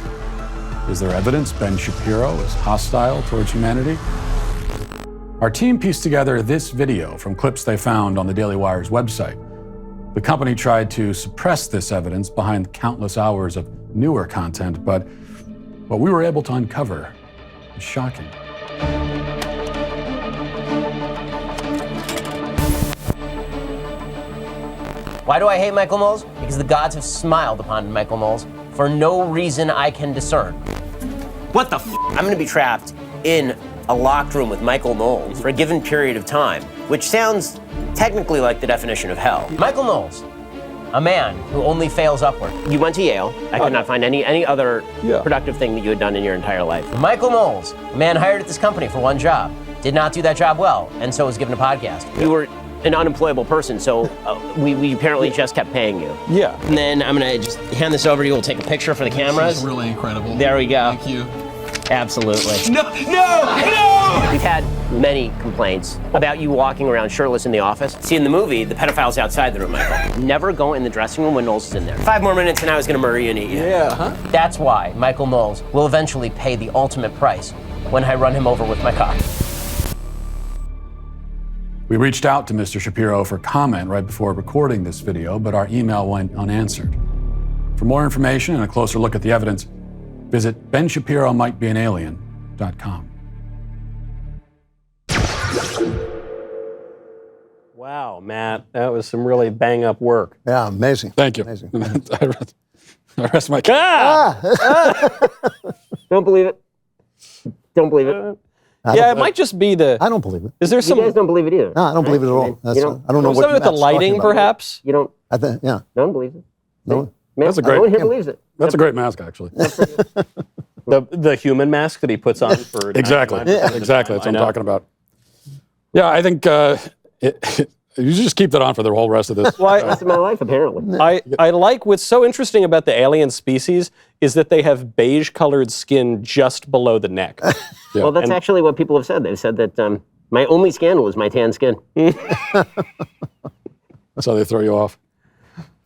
[SPEAKER 1] Is there evidence Ben Shapiro is hostile towards humanity? Our team pieced together this video from clips they found on the Daily Wire's website. The company tried to suppress this evidence behind countless hours of newer content, but what we were able to uncover is shocking.
[SPEAKER 3] Why do I hate Michael Knowles? Because the gods have smiled upon Michael Knowles for no reason I can discern. What the f? I'm gonna be trapped in a locked room with Michael Knowles for a given period of time, which sounds technically like the definition of hell. Michael Knowles, a man who only fails upward. You went to Yale. I could not find any other productive thing that you had done in your entire life. Michael Knowles, a man hired at this company for one job, did not do that job well, and so was given a podcast. You were an unemployable person, so we apparently just kept paying you.
[SPEAKER 12] Yeah.
[SPEAKER 3] And then I'm gonna just hand this over to you. We'll take a picture for the cameras.
[SPEAKER 12] This is really incredible.
[SPEAKER 3] There we go.
[SPEAKER 12] Thank you.
[SPEAKER 3] Absolutely.
[SPEAKER 12] No!
[SPEAKER 3] We've had many complaints about you walking around shirtless in the office. See, in the movie, the pedophile's outside the room, Michael. Never go in the dressing room when Knowles is in there. 5 more minutes and I was gonna murder you and eat you.
[SPEAKER 12] Yeah, huh?
[SPEAKER 3] That's why Michael Knowles will eventually pay the ultimate price when I run him over with my cock.
[SPEAKER 1] We reached out to Mr. Shapiro for comment right before recording this video, but our email went unanswered. For more information and a closer look at the evidence, visit benshapiroMightBeAnAlien.com.
[SPEAKER 2] Wow, Matt, that was some really bang-up work.
[SPEAKER 4] Yeah, amazing.
[SPEAKER 1] Thank you.
[SPEAKER 4] Amazing.
[SPEAKER 1] I rest my case.
[SPEAKER 3] Don't believe it. Don't believe it.
[SPEAKER 2] Yeah, it might just be the.
[SPEAKER 4] I don't believe it.
[SPEAKER 2] Is there some?
[SPEAKER 3] You guys don't believe it either.
[SPEAKER 4] No, I don't believe it at all. I don't know what
[SPEAKER 2] Something with the
[SPEAKER 4] Matt's
[SPEAKER 2] lighting,
[SPEAKER 4] talking about.
[SPEAKER 2] perhaps.
[SPEAKER 3] You don't.
[SPEAKER 4] I think, yeah.
[SPEAKER 3] No one believes it.
[SPEAKER 4] No.
[SPEAKER 1] That's a
[SPEAKER 3] No one
[SPEAKER 1] great.
[SPEAKER 3] here believes it.
[SPEAKER 1] That's a great mask, actually.
[SPEAKER 2] The human mask that he puts on for
[SPEAKER 1] Exactly.
[SPEAKER 2] 99%
[SPEAKER 1] Exactly.
[SPEAKER 2] of
[SPEAKER 1] That's
[SPEAKER 2] the time.
[SPEAKER 1] what I'm talking about. Yeah, I think you just keep that on for the whole rest of this.
[SPEAKER 2] Well,
[SPEAKER 3] Rest of my life, apparently.
[SPEAKER 2] I like what's so interesting about the alien species is that they have beige-colored skin just below the neck.
[SPEAKER 3] Well, that's actually what people have said. They've said that my only scandal is my tan skin.
[SPEAKER 1] That's how they throw you off.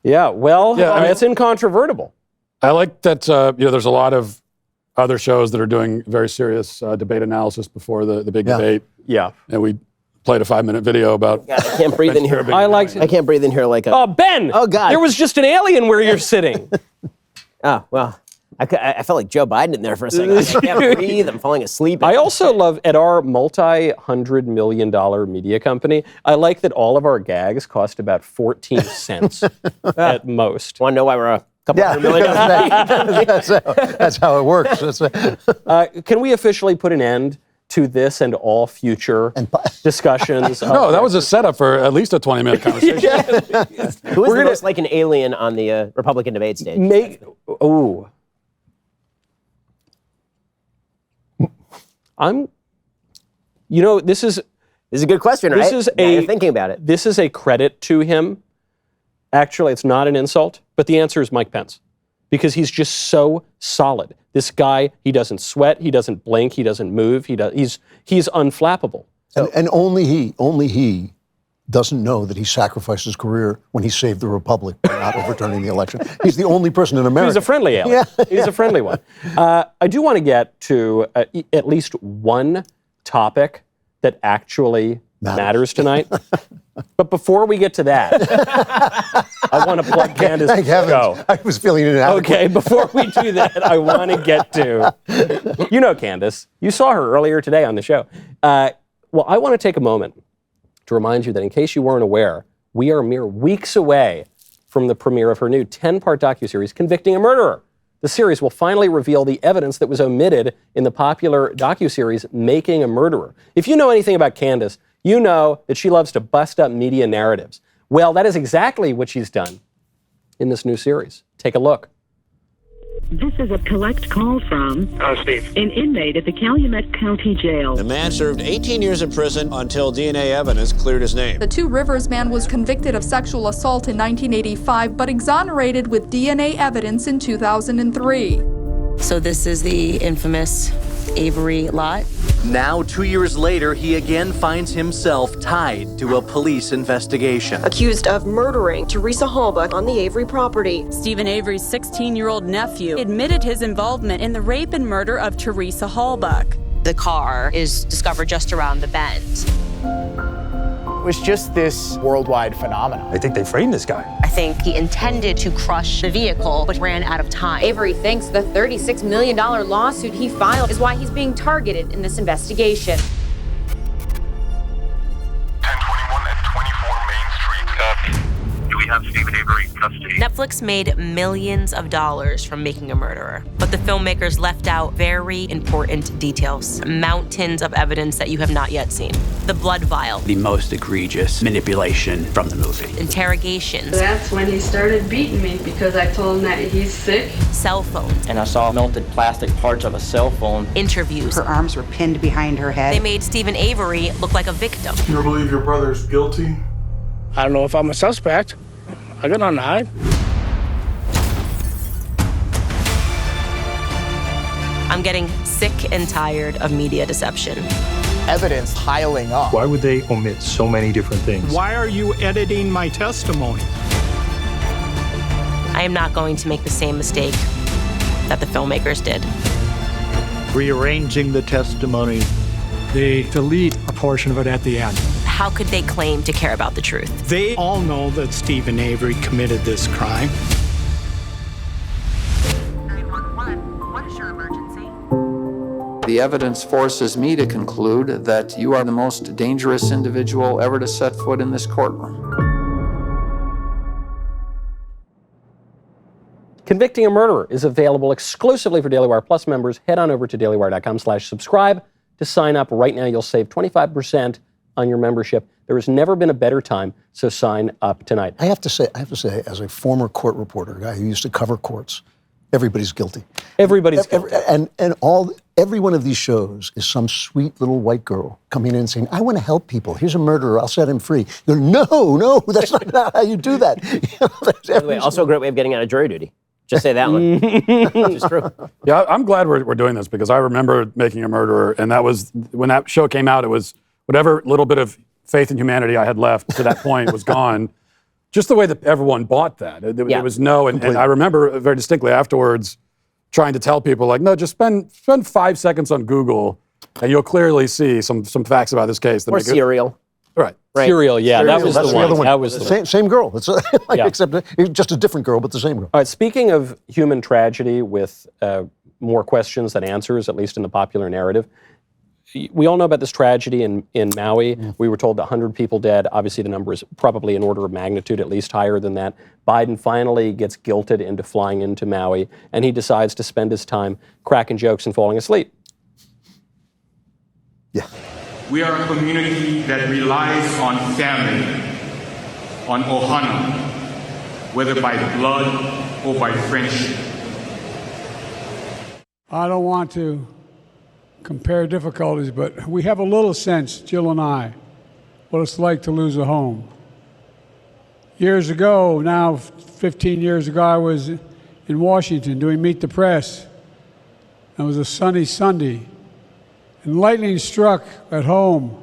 [SPEAKER 2] Yeah, well,
[SPEAKER 1] Yeah, I mean-
[SPEAKER 2] it's incontrovertible.
[SPEAKER 1] I like that. There's a lot of other shows that are doing very serious debate analysis before the big debate,
[SPEAKER 2] Yeah.
[SPEAKER 1] and we played a 5-minute video about.
[SPEAKER 3] God, I can't breathe in here.
[SPEAKER 2] I
[SPEAKER 3] can't breathe in here like a.
[SPEAKER 2] Oh, Ben!
[SPEAKER 3] Oh, God.
[SPEAKER 2] There was just an alien where you're sitting.
[SPEAKER 3] Oh, well. I felt like Joe Biden in there for a second. I can't breathe. I'm falling asleep.
[SPEAKER 2] I also love, at our multi-$100 million media company, I like that all of our gags cost about 14 cents at most.
[SPEAKER 3] Want to know why we're a couple
[SPEAKER 4] Yeah,
[SPEAKER 3] $100 million?
[SPEAKER 4] that's how it works.
[SPEAKER 2] Can we officially put an end to this and all future discussions?
[SPEAKER 1] No, that was a setup for at least a 20-minute conversation.
[SPEAKER 3] Who is the most like an alien on the Republican debate stage? This is a good question, right? You're thinking about it.
[SPEAKER 2] This is a credit to him. Actually, it's not an insult, but the answer is Mike Pence, because he's just so solid. This guy, he doesn't sweat, he doesn't blink, he doesn't move. He's unflappable.
[SPEAKER 4] And only he doesn't know that he sacrificed his career when he saved the republic by not overturning the election. He's the only person in America.
[SPEAKER 2] He's a friendly alien.
[SPEAKER 4] Yeah.
[SPEAKER 2] He's a friendly one. I do want to get to at least one topic that actually matters tonight. But before we get to that, I want to plug Candace's
[SPEAKER 4] Thank heavens.
[SPEAKER 2] show.
[SPEAKER 4] I was feeling inadequate.
[SPEAKER 2] Okay, before we do that, I want to get to, Candace. You saw her earlier today on the show. Well, I want to take a moment to remind you that in case you weren't aware, we are mere weeks away from the premiere of her new 10-part docuseries, Convicting a Murderer. The series will finally reveal the evidence that was omitted in the popular docuseries Making a Murderer. If you know anything about Candace, you know that she loves to bust up media narratives. Well, that is exactly what she's done in this new series. Take a look.
[SPEAKER 12] This is a collect call from
[SPEAKER 13] Steve.
[SPEAKER 12] An inmate at the Calumet County Jail.
[SPEAKER 13] The man served 18 years in prison until DNA evidence cleared his name.
[SPEAKER 14] The Two Rivers man was convicted of sexual assault in 1985, but exonerated with DNA evidence in 2003.
[SPEAKER 15] So this is the infamous Avery lot.
[SPEAKER 16] Now, 2 years later, he again finds himself tied to a police investigation.
[SPEAKER 17] Accused of murdering Teresa Halbach on the Avery property.
[SPEAKER 18] Stephen Avery's 16-year-old nephew admitted his involvement in the rape and murder of Teresa Halbach.
[SPEAKER 19] The car is discovered just around the bend.
[SPEAKER 20] It was just this worldwide phenomenon.
[SPEAKER 21] I think they framed this guy.
[SPEAKER 19] I think he intended to crush the vehicle, but ran out of time.
[SPEAKER 22] Avery thinks the $36 million lawsuit he filed is why he's being targeted in this investigation.
[SPEAKER 23] 1021 and 24 Main Street. Copy. Do we have Stephen Avery in custody?
[SPEAKER 19] Netflix made millions of dollars from Making a Murderer, but the filmmakers left out very important details, mountains of evidence that you have not yet seen. The blood vial.
[SPEAKER 24] The most egregious manipulation from the movie.
[SPEAKER 19] Interrogations.
[SPEAKER 25] That's when he started beating me because I told him that he's sick.
[SPEAKER 19] Cell phones.
[SPEAKER 26] And I saw melted plastic parts of a cell phone.
[SPEAKER 19] Interviews.
[SPEAKER 27] Her arms were pinned behind her head.
[SPEAKER 19] They made Stephen Avery look like a victim.
[SPEAKER 9] You believe your brother's guilty?
[SPEAKER 28] I don't know if I'm a suspect. I got nothing to hide.
[SPEAKER 19] I'm getting sick and tired of media deception.
[SPEAKER 20] Evidence piling up.
[SPEAKER 21] Why would they omit so many different things?
[SPEAKER 29] Why are you editing my testimony?
[SPEAKER 19] I am not going to make the same mistake that the filmmakers did.
[SPEAKER 21] Rearranging the testimony.
[SPEAKER 29] They delete a portion of it at the end.
[SPEAKER 19] how could they claim to care about the truth?
[SPEAKER 29] They all know that Stephen Avery committed this crime.
[SPEAKER 1] 911, what is your emergency?
[SPEAKER 3] The evidence forces me to conclude that you are the most dangerous individual ever to set foot in this courtroom.
[SPEAKER 2] Convicting a Murderer is available exclusively for Daily Wire Plus members. Head on over to dailywire.com/subscribe to sign up. Right now, you'll save 25% on your membership. There has never been a better time, so sign up tonight.
[SPEAKER 4] I have to say, as a former court reporter, a guy who used to cover courts, everybody's guilty.
[SPEAKER 2] Everybody's guilty.
[SPEAKER 4] Every one of these shows is some sweet little white girl coming in and saying, I want to help people. Here's a murderer. I'll set him free. You go, no, that's not how you do that.
[SPEAKER 5] By the way, also a great way of getting out of jury duty. Just say that one. Which is true.
[SPEAKER 6] Yeah, I'm glad we're doing this because I remember Making a Murderer, and that was, when that show came out, it was whatever little bit of faith in humanity I had left to that point was gone. Just the way that everyone bought that. It was and I remember very distinctly afterwards trying to tell people, like, no, just spend 5 seconds on Google, and you'll clearly see some facts about this case. That
[SPEAKER 5] or Serial.
[SPEAKER 4] Right.
[SPEAKER 2] Serial, yeah, that was the one. That was the
[SPEAKER 4] same girl. It's except just a different girl, but the same girl.
[SPEAKER 2] All right, speaking of human tragedy with more questions than answers, at least in the popular narrative, we all know about this tragedy in Maui. Yeah. We were told 100 people dead. Obviously, the number is probably an order of magnitude, at least higher than that. Biden finally gets guilted into flying into Maui, and he decides to spend his time cracking jokes and falling asleep.
[SPEAKER 4] Yeah.
[SPEAKER 7] We are a community that relies on family, on ohana, whether by blood or by friendship.
[SPEAKER 8] I don't want to compare difficulties, but we have a little sense, Jill and I, what it's like to lose a home. Years ago, now 15 years ago, I was in Washington doing Meet the Press. It was a sunny Sunday. And lightning struck at home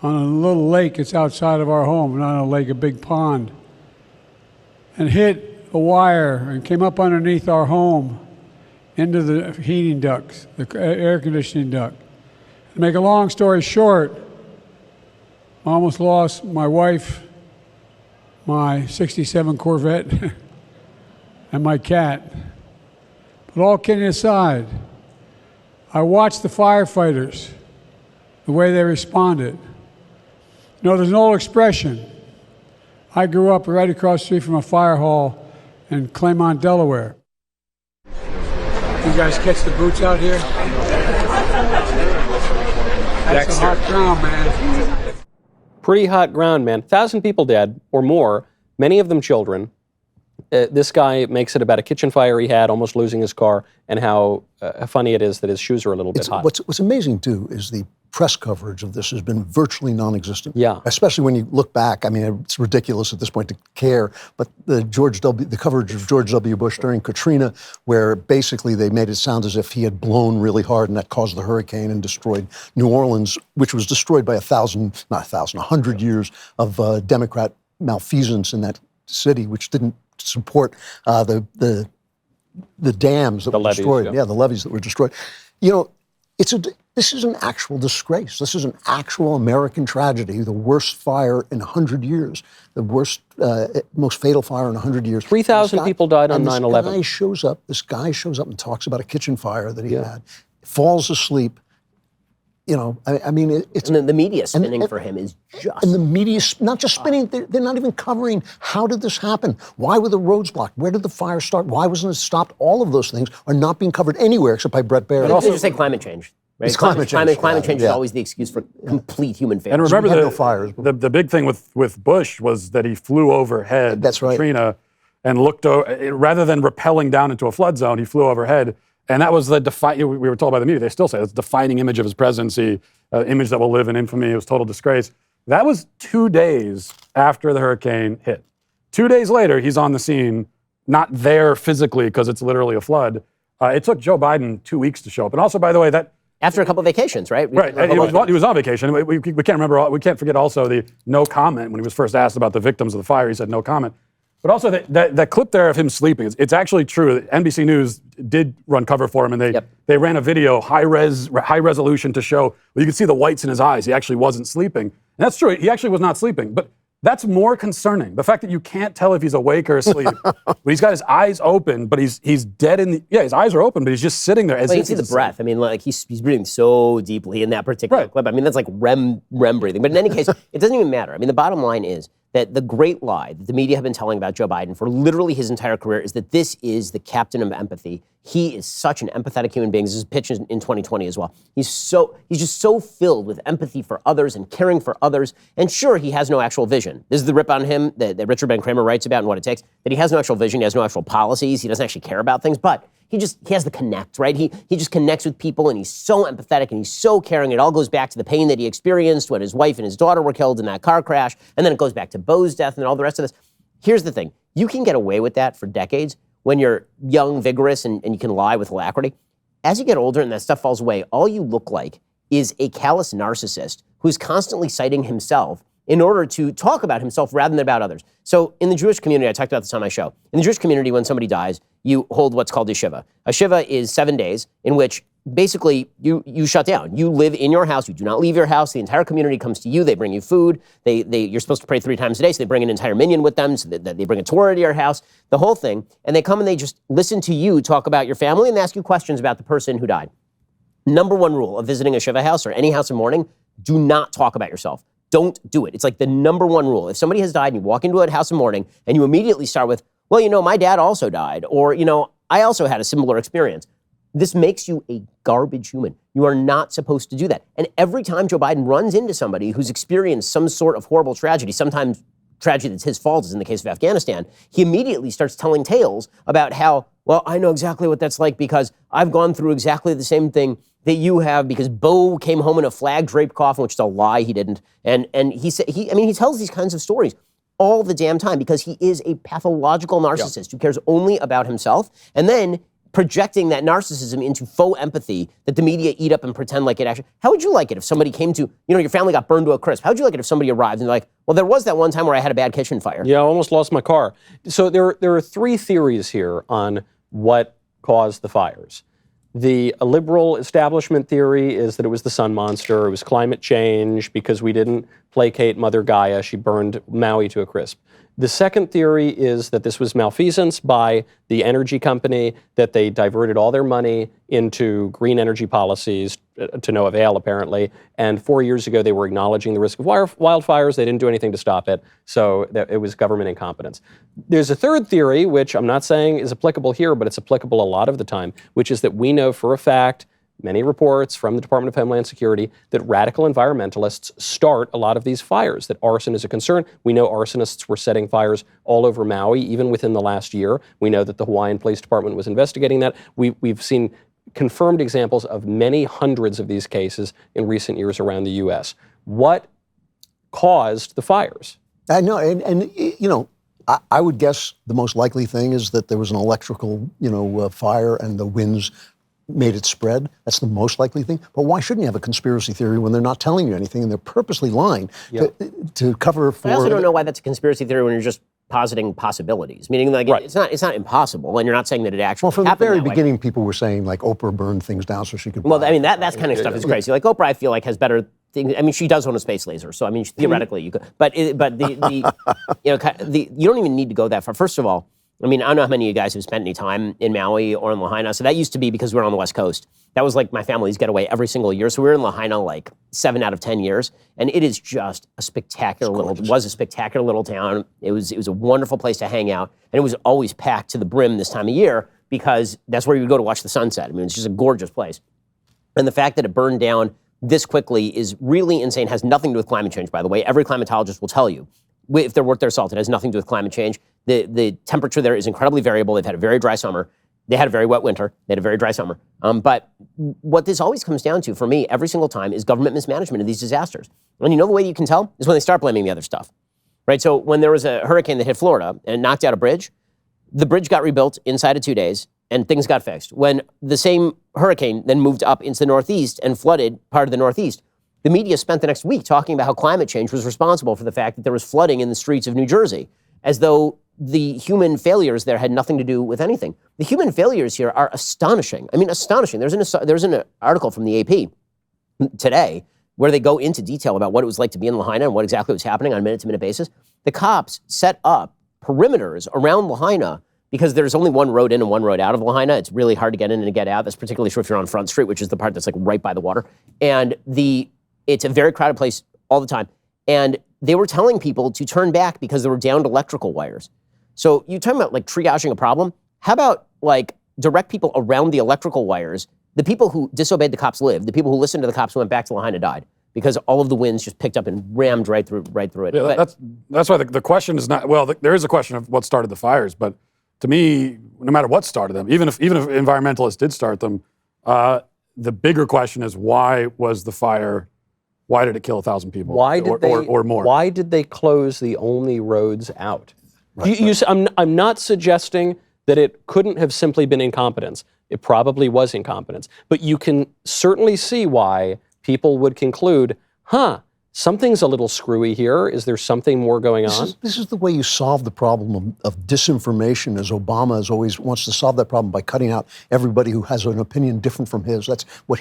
[SPEAKER 8] on a little lake that's outside of our home, not a lake, a big pond, and hit a wire and came up underneath our home into the heating ducts, the air conditioning duct. To make a long story short, I almost lost my wife, my '67 Corvette, and my cat. But all kidding aside, I watched the firefighters, the way they responded. You know, there's an old expression. I grew up right across the street from a fire hall in Claymont, Delaware. You guys catch the boots out here? That's some hot ground, man.
[SPEAKER 2] Pretty hot ground, man. 1,000 people dead or more, many of them children. This guy makes it about a kitchen fire he had, almost losing his car, and how funny it is that his shoes are a little bit hot.
[SPEAKER 4] What's amazing, too, is the press coverage of this has been virtually non-existent.
[SPEAKER 2] Yeah.
[SPEAKER 4] Especially when you look back. I mean, it's ridiculous at this point to care, but the coverage of George W. Bush during Katrina, where basically they made it sound as if he had blown really hard and that caused the hurricane and destroyed New Orleans, which was destroyed by 100 years of Democrat malfeasance in that city, which didn't support the dams that were destroyed. Yeah, the levees that were destroyed. You know, this is an actual disgrace. This is an actual American tragedy, the worst fire in 100 years, the worst, most fatal fire in 100 years.
[SPEAKER 2] 3,000 people died on 9/11.
[SPEAKER 4] This guy shows up and talks about a kitchen fire that he had, falls asleep. You know, I mean, it's...
[SPEAKER 5] And the media spinning for him is just...
[SPEAKER 4] And the media, not just spinning, they're not even covering how did this happen? Why were the roads blocked? Where did the fire start? Why wasn't it stopped? All of those things are not being covered anywhere except by Brett Baer.
[SPEAKER 5] But also just say climate change. Right?
[SPEAKER 4] It's climate change.
[SPEAKER 5] Climate change is always the excuse for complete human failure.
[SPEAKER 6] And remember,
[SPEAKER 4] no fires.
[SPEAKER 6] The big thing with Bush was that he flew overhead Katrina and looked, rather than rappelling down into a flood zone, he flew overhead. And that was we were told by the media, they still say it's the defining image of his presidency, image that will live in infamy. It was total disgrace. That was 2 days after the hurricane hit. 2 days later, he's on the scene, not there physically because it's literally a flood. It took Joe Biden 2 weeks to show up. And also, by the way, that...
[SPEAKER 5] After a couple of vacations, right?
[SPEAKER 6] Right. He was on vacation. We can't remember. We can't forget also the no comment when he was first asked about the victims of the fire. He said no comment. But also that clip there of him sleeping, it's actually true. NBC News did run cover for him, and they ran a video, high resolution, to show, well, you can see the whites in his eyes. He actually wasn't sleeping. And that's true. He actually was not sleeping. But that's more concerning. The fact that you can't tell if he's awake or asleep. But he's got his eyes open, but he's dead in the, his eyes are open, but he's just sitting there as if
[SPEAKER 5] you can see the breath. I mean, like he's breathing so deeply in that particular clip. I mean, that's like REM breathing. But in any case, it doesn't even matter. I mean, the bottom line is that the great lie that the media have been telling about Joe Biden for literally his entire career is that this is the captain of empathy. He is such an empathetic human being. This is pitched in 2020 as well. He's just so filled with empathy for others and caring for others. And sure, he has no actual vision. This is the rip on him that Richard Ben Kramer writes about and what it takes, that he has no actual vision. He has no actual policies. He doesn't actually care about things, but he has the connect, right? He just connects with people, and he's so empathetic and he's so caring. It all goes back to the pain that he experienced when his wife and his daughter were killed in that car crash. And then it goes back to Bo's death and all the rest of this. Here's the thing. You can get away with that for decades when you're young, vigorous, and you can lie with alacrity. As you get older and that stuff falls away, all you look like is a callous narcissist who's constantly citing himself in order to talk about himself rather than about others. So in the Jewish community, I talked about this on my show. In the Jewish community, when somebody dies, you hold what's called a shiva. A shiva is 7 days in which basically you shut down. You live in your house. You do not leave your house. The entire community comes to you. They bring you food. You're supposed to pray 3 times a day, so they bring an entire minyan with them. So they bring a Torah to your house, the whole thing. And they come and they just listen to you talk about your family and ask you questions about the person who died. Number one rule of visiting a shiva house or any house of mourning, do not talk about yourself. Don't do it. It's like the number one rule. If somebody has died and you walk into a house of mourning and you immediately start with, well, my dad also died, or, I also had a similar experience. This makes you a garbage human. You are not supposed to do that. And every time Joe Biden runs into somebody who's experienced some sort of horrible tragedy, sometimes tragedy that's his fault, as in the case of Afghanistan, he immediately starts telling tales about how, well, I know exactly what that's like because I've gone through exactly the same thing that you have because Bo came home in a flag-draped coffin, which is a lie, he didn't. And he tells these kinds of stories all the damn time because he is a pathological narcissist who cares only about himself, and then projecting that narcissism into faux empathy that the media eat up and pretend like it actually. How would you like it if somebody came to, your family got burned to a crisp? How would you like it if somebody arrived and they're like, well, there was that one time where I had a bad kitchen fire?
[SPEAKER 2] Yeah, I almost lost my car. So there are 3 theories here on what caused the fires. The liberal establishment theory is that it was the sun monster, it was climate change because we didn't placate Mother Gaia, she burned Maui to a crisp. The second theory is that this was malfeasance by the energy company, that they diverted all their money into green energy policies to no avail, apparently. And 4 years ago, they were acknowledging the risk of wildfires. They didn't do anything to stop it. So it was government incompetence. There's a third theory, which I'm not saying is applicable here, but it's applicable a lot of the time, which is that we know for a fact, many reports from the Department of Homeland Security, that radical environmentalists start a lot of these fires, that arson is a concern. We know arsonists were setting fires all over Maui, even within the last year. We know that the Hawaiian Police Department was investigating that. We've seen confirmed examples of many hundreds of these cases in recent years around the U.S. What caused the fires?
[SPEAKER 4] I know, and I would guess the most likely thing is that there was an electrical, fire and the winds made it spread. That's the most likely thing. But why shouldn't you have a conspiracy theory when they're not telling you anything and they're purposely lying to cover for...
[SPEAKER 5] I also don't know why that's a conspiracy theory when you're just positing possibilities, meaning like it's not impossible when you're not saying that it actually happened.
[SPEAKER 4] Well, from the very beginning, people were saying like Oprah burned things down so she could...
[SPEAKER 5] Well, I mean, that kind of stuff is crazy. Like Oprah, I feel like has better things. I mean, she does own a space laser, so I mean, theoretically you could. But you don't even need to go that far. First of all, I mean, I don't know how many of you guys have spent any time in Maui or in Lahaina. So that used to be because we were on the West Coast. That was like my family's getaway every single year. So we were in Lahaina like 7 out of 10 years. And it is just a spectacular little town. It was a wonderful place to hang out. And it was always packed to the brim this time of year because that's where you would go to watch the sunset. I mean, it's just a gorgeous place. And the fact that it burned down this quickly is really insane. It has nothing to do with climate change, by the way. Every climatologist will tell you, if they're worth their salt, it has nothing to do with climate change. The temperature there is incredibly variable. They've had a very dry summer. They had a very wet winter. They had a very dry summer. But what this always comes down to, for me, every single time, is government mismanagement of these disasters. And the way you can tell is when they start blaming the other stuff, right? So when there was a hurricane that hit Florida and knocked out a bridge, the bridge got rebuilt inside of 2 days and things got fixed. When the same hurricane then moved up into the Northeast and flooded part of the Northeast, the media spent the next week talking about how climate change was responsible for the fact that there was flooding in the streets of New Jersey. as though the human failures there had nothing to do with anything. The human failures here are astonishing. I mean, astonishing. There's an article from the AP today where they go into detail about what it was like to be in Lahaina and what exactly was happening on a minute-to-minute basis. The cops set up perimeters around Lahaina because there's only one road in and one road out of Lahaina. It's really hard to get in and to get out. That's particularly true if you're on Front Street, which is the part that's like right by the water. And it's a very crowded place all the time. And they were telling people to turn back because there were downed electrical wires. So you're talking about like triaging a problem. How about like direct people around the electrical wires? The people who disobeyed the cops lived. The people who listened to the cops who went back to Lahaina died because all of the winds just picked up and rammed right through it.
[SPEAKER 6] Yeah, that's why the question is not, well, there is a question of what started the fires, but to me, no matter what started them, even if environmentalists did start them, the bigger question is why was the fire, why did it kill 1,000 people or more?
[SPEAKER 2] Why did they close the only roads out?
[SPEAKER 4] Right.
[SPEAKER 2] I'm not suggesting that it couldn't have simply been incompetence. It probably was incompetence. But you can certainly see why people would conclude, something's a little screwy here. Is there something more going on?
[SPEAKER 4] This is the way you solve the problem of disinformation, as Obama always wants to solve that problem by cutting out everybody who has an opinion different from his. That's what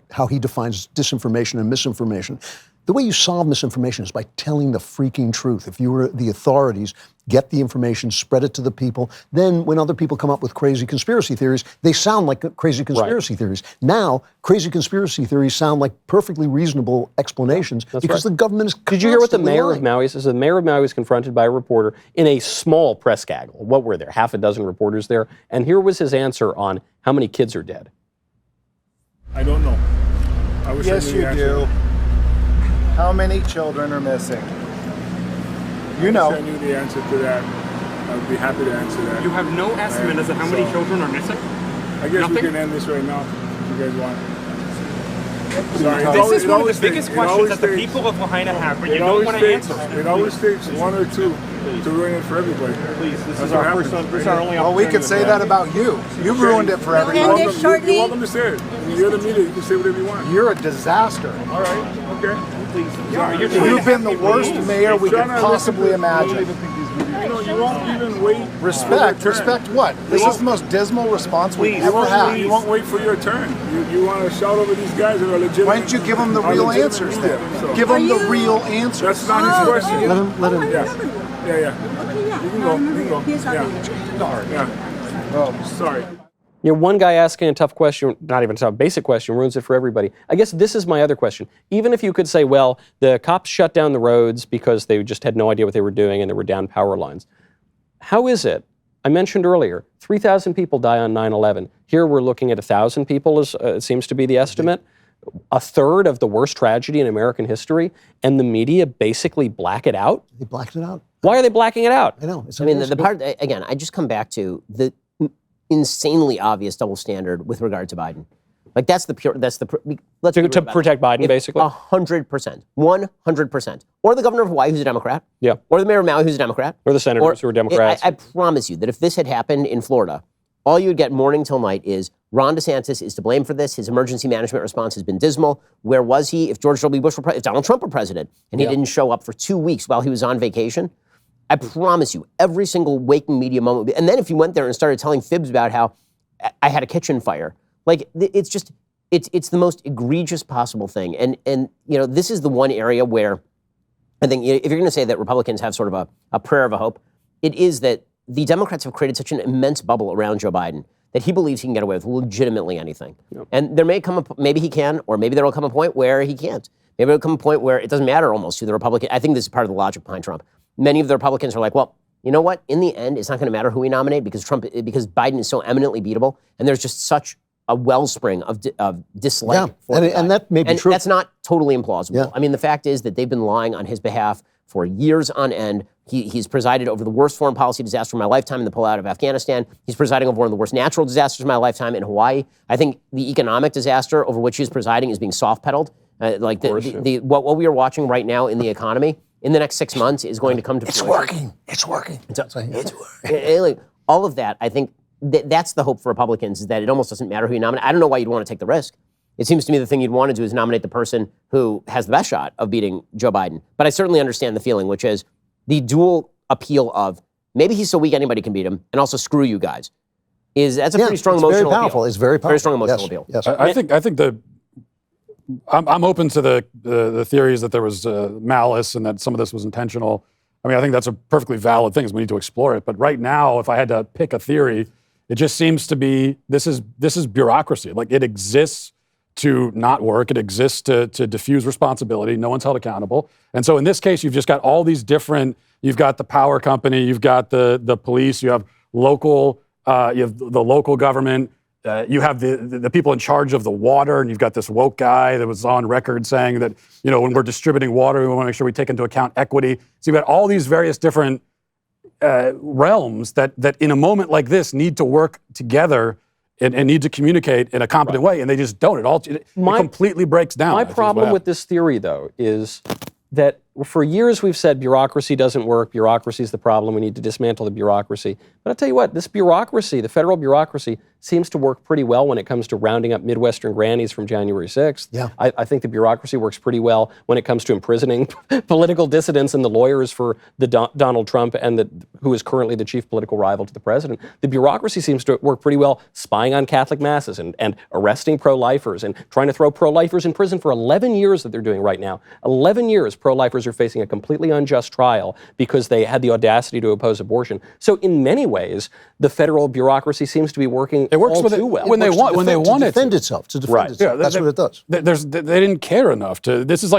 [SPEAKER 4] how he defines disinformation and misinformation. The way you solve misinformation is by telling the freaking truth. If you were the authorities, get the information, spread it to the people. Then when other people come up with crazy conspiracy theories, they sound like crazy conspiracy theories. Now, crazy conspiracy theories sound like perfectly reasonable explanations because the government is
[SPEAKER 2] Did you hear what the mayor
[SPEAKER 4] lying.
[SPEAKER 2] of Maui says? The mayor of Maui was confronted by a reporter in a small press gaggle. What were there? Half a dozen reporters there. And here was his answer on how many kids are dead.
[SPEAKER 10] I don't know. I wish
[SPEAKER 11] yes,
[SPEAKER 10] I knew
[SPEAKER 11] you
[SPEAKER 10] the
[SPEAKER 11] do.
[SPEAKER 10] answer.
[SPEAKER 11] How many children are missing? You know.
[SPEAKER 10] I wish I knew the answer to that. I would be happy to answer that.
[SPEAKER 12] You have no estimate as to how many children are missing?
[SPEAKER 10] I guess
[SPEAKER 12] Nothing?
[SPEAKER 10] we can end this right now if you guys want. Sorry.
[SPEAKER 12] This is one of the biggest questions that the people of Lahaina have, but you don't want to answer it.
[SPEAKER 10] It always takes one or two to ruin it for everybody.
[SPEAKER 12] Please, this is our first, this is our only
[SPEAKER 11] Well, we could say that about you. You ruined it for everyone.
[SPEAKER 10] You're welcome to say it. You're the media. You can say whatever you want.
[SPEAKER 11] You're a disaster.
[SPEAKER 10] All right. Okay.
[SPEAKER 11] You've been the worst mayor we could possibly imagine.
[SPEAKER 10] You won't even wait.
[SPEAKER 11] Respect what? This is the most dismal response we've ever had.
[SPEAKER 10] You won't wait for your turn. You want to shout over these guys that are legitimate.
[SPEAKER 11] Why don't you give them the real answers then? Give them the real answers.
[SPEAKER 10] That's not his question.
[SPEAKER 4] Let him.
[SPEAKER 10] Yeah. You can go. Yeah. Oh, sorry.
[SPEAKER 2] You know, one guy asking a tough question, not even a tough, basic question, ruins it for everybody. I guess this is my other question. Even if you could say, well, the cops shut down the roads because they just had no idea what they were doing and there were down power lines. How is it? I mentioned earlier, 3,000 people die on 9/11. Here we're looking at 1,000 people, it seems to be the estimate. A third of the worst tragedy in American history, and the media basically black it out?
[SPEAKER 4] They blacked it out.
[SPEAKER 2] Why are they blacking it out?
[SPEAKER 4] I know.
[SPEAKER 5] I mean, the part, again, I just come back to the insanely obvious double standard with regard to Biden. Like let's
[SPEAKER 2] to
[SPEAKER 5] Biden,
[SPEAKER 2] protect Biden, basically?
[SPEAKER 5] 100%. 100%. Or the governor of Hawaii, who's a Democrat.
[SPEAKER 2] Yeah.
[SPEAKER 5] Or the mayor of Maui, who's a Democrat.
[SPEAKER 2] Or the senators who are Democrats.
[SPEAKER 5] I promise you that if this had happened in Florida, all you would get morning till night is Ron DeSantis is to blame for this. His emergency management response has been dismal. Where was he if George W. Bush if Donald Trump were president and he didn't show up for 2 weeks while he was on vacation? I promise you, every single waking media moment. And then if you went there and started telling fibs about how I had a kitchen fire, like it's just, it's the most egregious possible thing. And you know, this is the one area where I think if you're going to say that Republicans have sort of a prayer of a hope, it is that the Democrats have created such an immense bubble around Joe Biden that he believes he can get away with legitimately anything. Yep. And there may come maybe he can, or maybe there will come a point where he can't. Maybe there will come a point where it doesn't matter almost to the Republican. I think this is part of the logic behind Trump. Many of the Republicans are like, well, you know what? In the end, it's not going to matter who we nominate because Biden is so eminently beatable, and there's just such a wellspring of dislike for him.
[SPEAKER 4] And that may be true.
[SPEAKER 5] That's not totally implausible.
[SPEAKER 4] Yeah.
[SPEAKER 5] I mean, the fact is that they've been lying on his behalf for years on end. He's presided over the worst foreign policy disaster of my lifetime in the pullout of Afghanistan. He's presiding over one of the worst natural disasters of my lifetime in Hawaii. I think the economic disaster over which he's presiding is being soft-pedaled. What we are watching right now in the economy in the next 6 months is going to come to fruition.
[SPEAKER 4] It's working.
[SPEAKER 5] All of that, I think that's the hope for Republicans, is that it almost doesn't matter who you nominate. I don't know why you'd want to take the risk. It seems to me the thing you'd want to do is nominate the person who has the best shot of beating Joe Biden. But I certainly understand the feeling, which is the dual appeal of maybe he's so weak anybody can beat him, and also screw you guys. That's a pretty strong emotional
[SPEAKER 4] very powerful.
[SPEAKER 5] appeal.
[SPEAKER 4] It's very powerful.
[SPEAKER 5] Very strong emotional appeal.
[SPEAKER 4] Yes.
[SPEAKER 6] I think I'm open to the theories that there was malice and that some of this was intentional. I mean, I think that's a perfectly valid thing. We need to explore it. But right now, if I had to pick a theory, it just seems to be this is bureaucracy. Like, it exists to not work. It exists to diffuse responsibility. No one's held accountable. And so in this case, you've just got all these different. You've got the power company. You've got the police. You have local. You have the local government. You have the people in charge of the water, and you've got this woke guy that was on record saying that, when we're distributing water, we want to make sure we take into account equity. So you've got all these various different realms that in a moment like this need to work together and need to communicate in a competent way, and they just don't. It completely breaks down.
[SPEAKER 2] My problem with this theory, though, is that for years we've said bureaucracy doesn't work, bureaucracy is the problem, we need to dismantle the bureaucracy. But I'll tell you what, this bureaucracy, the federal bureaucracy, seems to work pretty well when it comes to rounding up Midwestern grannies from January 6th.
[SPEAKER 4] Yeah.
[SPEAKER 2] I think the bureaucracy works pretty well when it comes to imprisoning political dissidents and the lawyers for the Donald Trump and who is currently the chief political rival to the president. The bureaucracy seems to work pretty well spying on Catholic masses and arresting pro-lifers and trying to throw pro-lifers in prison for 11 years that they're doing right now. 11 years pro-lifers are facing a completely unjust trial because they had the audacity to oppose abortion. So in many ways, the federal bureaucracy seems to be working too well.
[SPEAKER 6] When they want
[SPEAKER 4] to
[SPEAKER 6] it
[SPEAKER 4] defend itself. To defend itself.
[SPEAKER 6] Yeah,
[SPEAKER 4] that's what it does.
[SPEAKER 6] They didn't care enough to. This is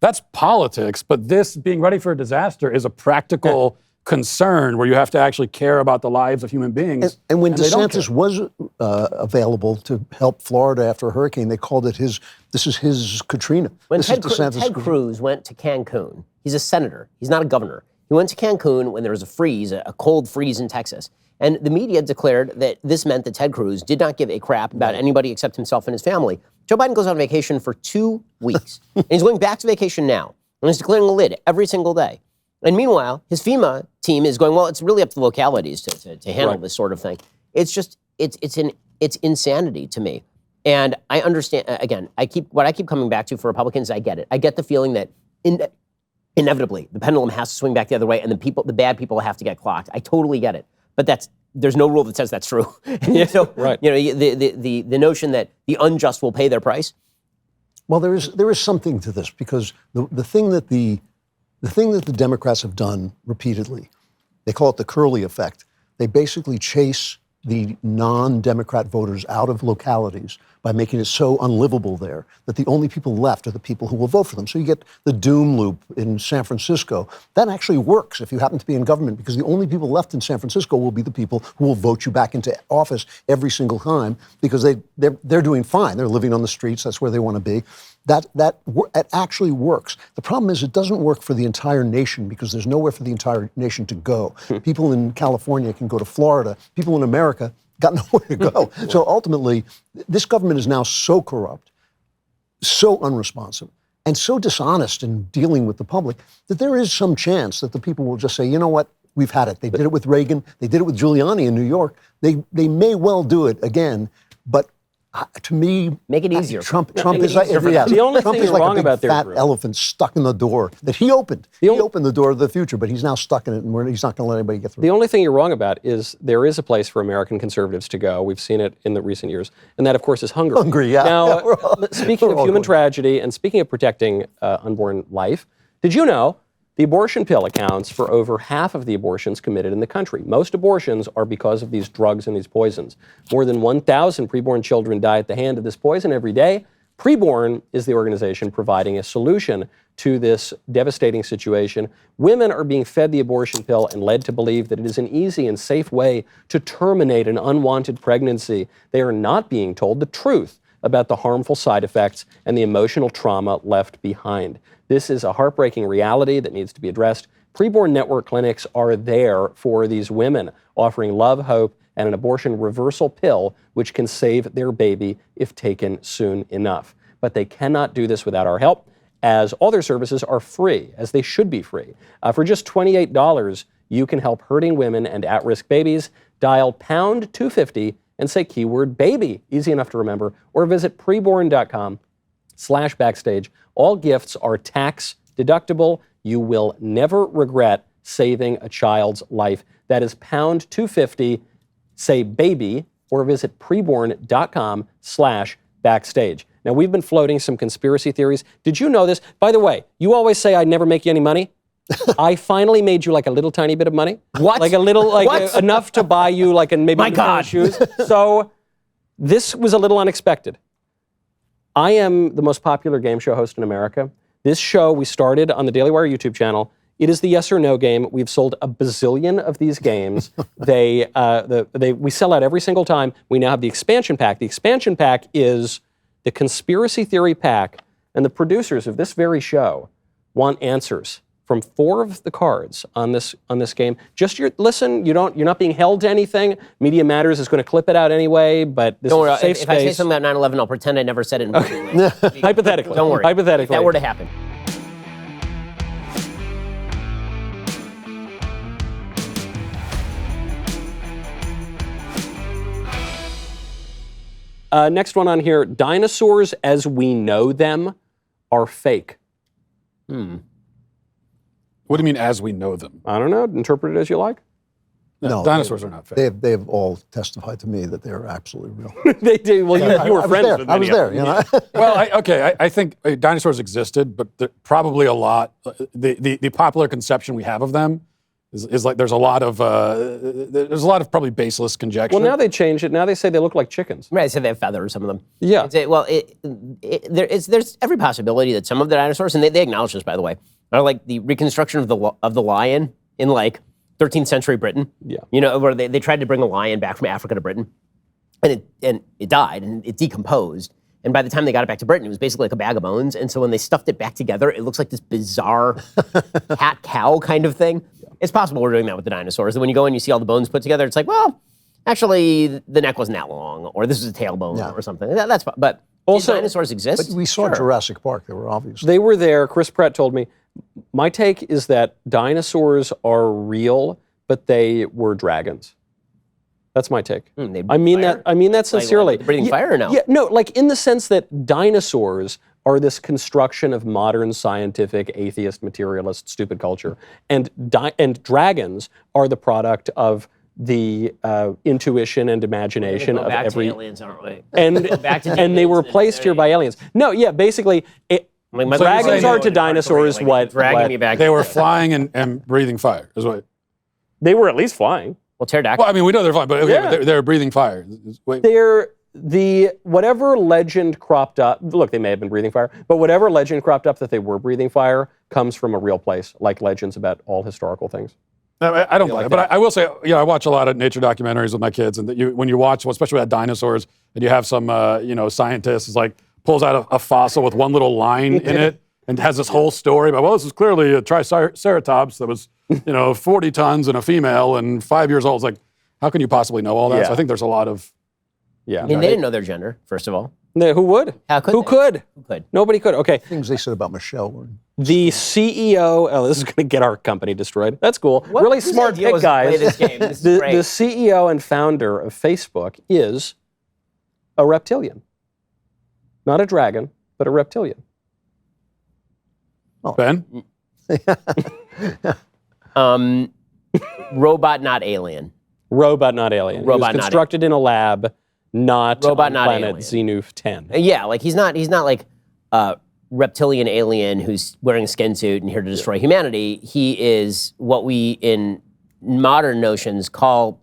[SPEAKER 6] that's politics, but this being ready for a disaster is a practical concern where you have to actually care about the lives of human beings.
[SPEAKER 4] And when DeSantis was available to help Florida after a hurricane, they called it this is his Katrina.
[SPEAKER 5] When Ted Cruz went to Cancun, he's a senator, he's not a governor. He went to Cancun when there was a freeze, a cold freeze in Texas. And the media declared that this meant that Ted Cruz did not give a crap about anybody except himself and his family. Joe Biden goes on vacation for 2 weeks. And he's going back to vacation now. And he's declaring a lid every single day. And meanwhile, his FEMA team is going, well, it's really up to the localities to handle this sort of thing. It's just, it's insanity to me. And I understand, again, what I keep coming back to for Republicans, I get it. I get the feeling that inevitably the pendulum has to swing back the other way and the bad people have to get clocked. I totally get it. But there's no rule that says that's true. So, the notion that the unjust will pay their price.
[SPEAKER 4] Well, there is something to this because the thing that the Democrats have done repeatedly, they call it the Curley effect. They basically chase the non-Democrat voters out of localities by making it so unlivable there that the only people left are the people who will vote for them. So you get the doom loop in San Francisco. That actually works if you happen to be in government because the only people left in San Francisco will be the people who will vote you back into office every single time because they're doing fine. They're living on the streets. That's where they want to be. That actually works. The problem is it doesn't work for the entire nation because there's nowhere for the entire nation to go. People in California can go to Florida. People in America got nowhere to go. So ultimately, this government is now so corrupt, so unresponsive, and so dishonest in dealing with the public that there is some chance that the people will just say, you know what, we've had it. They did it with Reagan. They did it with Giuliani in New York. They may well do it again, but to me,
[SPEAKER 5] make it easier.
[SPEAKER 4] Trump is like
[SPEAKER 2] the only
[SPEAKER 4] Trump
[SPEAKER 2] thing
[SPEAKER 4] is like
[SPEAKER 2] wrong
[SPEAKER 4] a big
[SPEAKER 2] about
[SPEAKER 4] fat elephant stuck in the door that he opened. He opened the door of the future, but he's now stuck in it, and he's not going to let anybody get through.
[SPEAKER 2] The only thing you're wrong about is there is a place for American conservatives to go. We've seen it in the recent years, and that, of course, is Hungary.
[SPEAKER 4] Hungary, yeah.
[SPEAKER 2] Now, speaking of human tragedy and speaking of protecting unborn life, did you know the abortion pill accounts for over half of the abortions committed in the country? Most abortions are because of these drugs and these poisons. More than 1,000 preborn children die at the hand of this poison every day. PreBorn is the organization providing a solution to this devastating situation. Women are being fed the abortion pill and led to believe that it is an easy and safe way to terminate an unwanted pregnancy. They are not being told the truth about the harmful side effects and the emotional trauma left behind. This is a heartbreaking reality that needs to be addressed. PreBorn network clinics are there for these women, offering love, hope, and an abortion reversal pill which can save their baby if taken soon enough. But they cannot do this without our help, as all their services are free, as they should be free. For just $28, you can help hurting women and at-risk babies. Dial pound 250 and say keyword baby, easy enough to remember, or visit preborn.com/backstage. All gifts are tax deductible. You will never regret saving a child's life. That is pound 250, say baby, or visit preborn.com/backstage. Now, we've been floating some conspiracy theories. Did you know this? By the way, you always say I'd never make you any money. I finally made you like a little tiny bit of money.
[SPEAKER 5] What?
[SPEAKER 2] Like a little, like enough to buy you like maybe
[SPEAKER 5] My
[SPEAKER 2] a pair
[SPEAKER 5] God.
[SPEAKER 2] of shoes. So this was a little unexpected. I am the most popular game show host in America. This show we started on the Daily Wire YouTube channel. It is the yes or no game. We've sold a bazillion of these games. We sell out every single time. We now have the expansion pack. The expansion pack is the conspiracy theory pack, and the producers of this very show want answers from 4 of the cards on this game. Just listen. You're not being held to anything. Media Matters is going to clip it out anyway, but this
[SPEAKER 5] Don't worry,
[SPEAKER 2] is a safe
[SPEAKER 5] if
[SPEAKER 2] space.
[SPEAKER 5] I say something about 9/11, I'll pretend I never said it.
[SPEAKER 2] Hypothetically.
[SPEAKER 5] Don't worry.
[SPEAKER 2] Hypothetically.
[SPEAKER 5] If that were to happen.
[SPEAKER 2] Next one on here, dinosaurs as we know them are fake.
[SPEAKER 6] What do you mean, as we know them?
[SPEAKER 2] I don't know. Interpret it as you like.
[SPEAKER 6] No, dinosaurs are not fake.
[SPEAKER 4] They've all testified to me that they're absolutely real.
[SPEAKER 2] They do. Well, you were friends with
[SPEAKER 4] I was
[SPEAKER 2] many
[SPEAKER 4] there.
[SPEAKER 2] of
[SPEAKER 4] You
[SPEAKER 2] them.
[SPEAKER 4] know?
[SPEAKER 6] Well, I think dinosaurs existed, but probably a lot. The popular conception we have of them is like there's a lot of probably baseless conjecture.
[SPEAKER 2] Well, now they change it. Now they say they look like chickens.
[SPEAKER 5] Right, they say they have feathers, some of them.
[SPEAKER 2] Yeah.
[SPEAKER 5] There's every possibility that some of the dinosaurs, and they acknowledge this, by the way, are like the reconstruction of the lion in like 13th century Britain.
[SPEAKER 2] Yeah.
[SPEAKER 5] You know, where they tried to bring a lion back from Africa to Britain, and it died and it decomposed. And by the time they got it back to Britain, it was basically like a bag of bones. And so when they stuffed it back together, it looks like this bizarre cat-cow kind of thing. Yeah. It's possible we're doing that with the dinosaurs. And when you go and you see all the bones put together, it's like, well, actually, the neck wasn't that long, or this is a tailbone or something. That's fine. But also, dinosaurs exist?
[SPEAKER 4] But we saw Jurassic Park. They were obvious.
[SPEAKER 2] They were there. Chris Pratt told me. My take is that dinosaurs are real, but they were dragons. That's my take. I mean that sincerely.
[SPEAKER 5] Like breathing fire or no?
[SPEAKER 2] Yeah, no, like in the sense that dinosaurs are this construction of modern scientific, atheist, materialist, stupid culture, and dragons are the product of the intuition and imagination of every.
[SPEAKER 5] To aliens, aren't we?
[SPEAKER 2] And they were placed here by aliens. No, yeah, basically. Dragons are to dinosaurs what
[SPEAKER 5] me back.
[SPEAKER 6] They were flying and breathing fire. Is what
[SPEAKER 2] they were at least flying.
[SPEAKER 5] Well, pterodactyl.
[SPEAKER 6] Well, I mean, we know they're flying, but they're breathing fire.
[SPEAKER 2] Whatever legend cropped up. Look, they may have been breathing fire, but whatever legend cropped up that they were breathing fire comes from a real place, like legends about all historical things.
[SPEAKER 6] I don't buy it, but I will say, I watch a lot of nature documentaries with my kids, and when you watch, especially about dinosaurs, and you have some, scientist is like pulls out a fossil with one little line in it, and has this whole story about, well, this is clearly a triceratops that was, 40 tons and a female and 5 years old. It's like, how can you possibly know all that?
[SPEAKER 2] Yeah.
[SPEAKER 6] So I think there's a lot of.
[SPEAKER 2] Yeah.
[SPEAKER 5] I mean, they didn't know their gender, first of all.
[SPEAKER 2] No, who would?
[SPEAKER 5] How could
[SPEAKER 2] Who
[SPEAKER 5] they?
[SPEAKER 2] could?
[SPEAKER 5] Who could?
[SPEAKER 2] Nobody could. Okay.
[SPEAKER 4] Things they said about Michelle were.
[SPEAKER 2] The CEO. Oh, this is going to get our company destroyed. That's cool. Really smart pick, guys. The CEO and founder of Facebook is a reptilian. Not a dragon, but a reptilian.
[SPEAKER 6] Oh. Ben?
[SPEAKER 5] Robot, not alien.
[SPEAKER 2] Robot, not alien.
[SPEAKER 5] Robot,
[SPEAKER 2] he was constructed in a lab, not
[SPEAKER 5] Robot,
[SPEAKER 2] on
[SPEAKER 5] not
[SPEAKER 2] planet
[SPEAKER 5] alien.
[SPEAKER 2] Xenoof 10.
[SPEAKER 5] Yeah, like he's not like a reptilian alien who's wearing a skin suit and here to destroy humanity. He is what we in modern notions call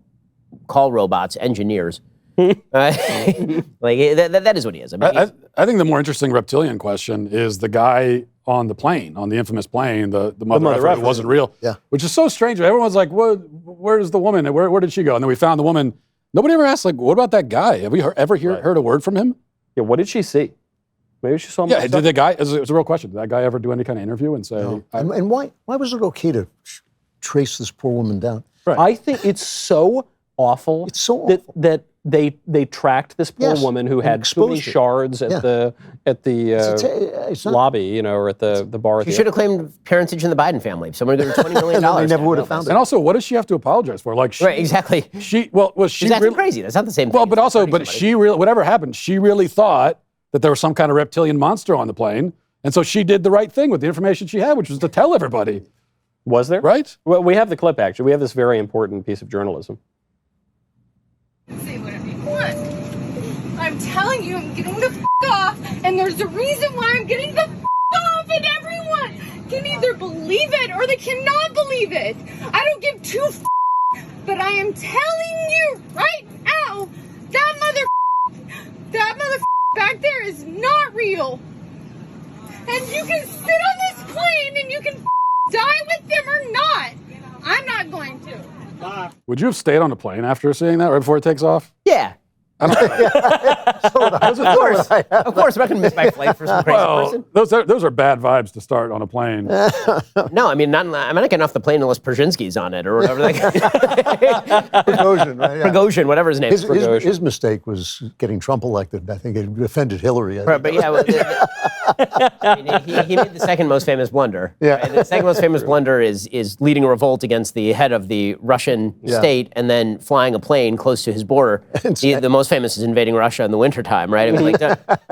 [SPEAKER 5] robots engineers. Like that is what he is. I mean,
[SPEAKER 6] I think the more interesting reptilian question is the guy on the plane, on the infamous plane, the mother effer wasn't real.
[SPEAKER 4] Yeah.
[SPEAKER 6] Which is so strange. Everyone's like, where's the woman? Where did she go? And then we found the woman. Nobody ever asked, like, what about that guy? Have we ever heard a word from him?
[SPEAKER 2] Yeah, what did she see? Maybe she saw him.
[SPEAKER 6] Yeah, did the guy, it's a real question. Did that guy ever do any kind of interview and say?
[SPEAKER 4] No. And why was it okay to trace this poor woman down?
[SPEAKER 6] Right.
[SPEAKER 2] I think it's so awful.
[SPEAKER 4] It's so awful.
[SPEAKER 2] that they tracked this poor woman who had too many shards at the lobby, or at the bar.
[SPEAKER 5] She should have claimed parentage in the Biden family. Someone gave her $20 million.
[SPEAKER 4] They never would have found it.
[SPEAKER 6] And also, what does she have to apologize for? Like,
[SPEAKER 5] right, exactly.
[SPEAKER 6] Was she
[SPEAKER 5] really crazy? That's not the same thing.
[SPEAKER 6] Well, but also, she really, whatever happened, she really thought that there was some kind of reptilian monster on the plane, and so she did the right thing with the information she had, which was to tell everybody.
[SPEAKER 2] Was there?
[SPEAKER 6] Right?
[SPEAKER 2] Well, we have the clip, actually. We have this very important piece of journalism.
[SPEAKER 13] Say whatever you want. I'm telling you, I'm getting the off, and there's a reason why I'm getting the off, and everyone can either believe it or they cannot believe it. I don't give two but I am telling you right now, that mother back there is not real. And you can sit on this plane and you can die with them or not. I'm not going to.
[SPEAKER 6] Would you have stayed on the plane after seeing that right before it takes off?
[SPEAKER 5] Yeah. Of course, I'm not going to miss my flight for some crazy person.
[SPEAKER 6] Those are bad vibes to start on a plane.
[SPEAKER 5] No, I mean, I'm not getting off the plane unless Przynski's on it or whatever.
[SPEAKER 4] Prigozhin, right? Yeah.
[SPEAKER 5] Prigozhin, whatever his name is.
[SPEAKER 4] His mistake was getting Trump elected. I think it offended Hillary.
[SPEAKER 5] But yeah, I mean, he made the second most famous blunder.
[SPEAKER 4] Yeah.
[SPEAKER 5] Right? The second most famous blunder is leading a revolt against the head of the Russian state and then flying a plane close to his border. The most famous is invading Russia in the wintertime, right? I mean, like,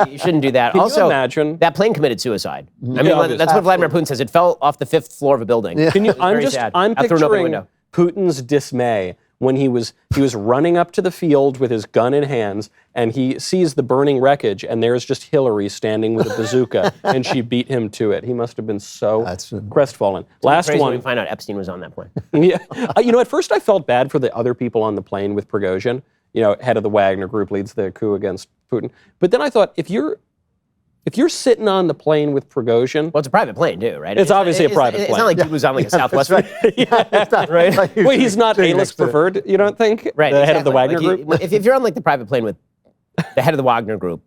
[SPEAKER 5] you shouldn't do that.
[SPEAKER 2] Can
[SPEAKER 5] also,
[SPEAKER 2] you imagine?
[SPEAKER 5] That plane committed suicide.
[SPEAKER 2] Mm-hmm.
[SPEAKER 5] I mean, that's what Vladimir Putin says. It fell off the 5th floor of a building.
[SPEAKER 2] Yeah. I'm
[SPEAKER 5] Out through an open
[SPEAKER 2] picturing
[SPEAKER 5] window.
[SPEAKER 2] Putin's dismay when he was running up to the field with his gun in hands, and he sees the burning wreckage, and there's just Hillary standing with a bazooka, and she beat him to it. He must have been so crestfallen. Last
[SPEAKER 5] Crazy
[SPEAKER 2] one.
[SPEAKER 5] when we find out Epstein was on that plane.
[SPEAKER 2] Yeah, at first I felt bad for the other people on the plane with Prigozhin. Head of the Wagner Group, leads the coup against Putin. But then I thought, if you're sitting on the plane with Prigozhin,
[SPEAKER 5] well, it's a private plane too, right?
[SPEAKER 2] It's obviously a private plane.
[SPEAKER 5] It's not like he was on like a Southwest.
[SPEAKER 2] Right? Well, he's not A-list preferred. You don't think?
[SPEAKER 5] Right.
[SPEAKER 2] The head of the Wagner Group.
[SPEAKER 5] If you're on like the private plane with the head of the Wagner Group,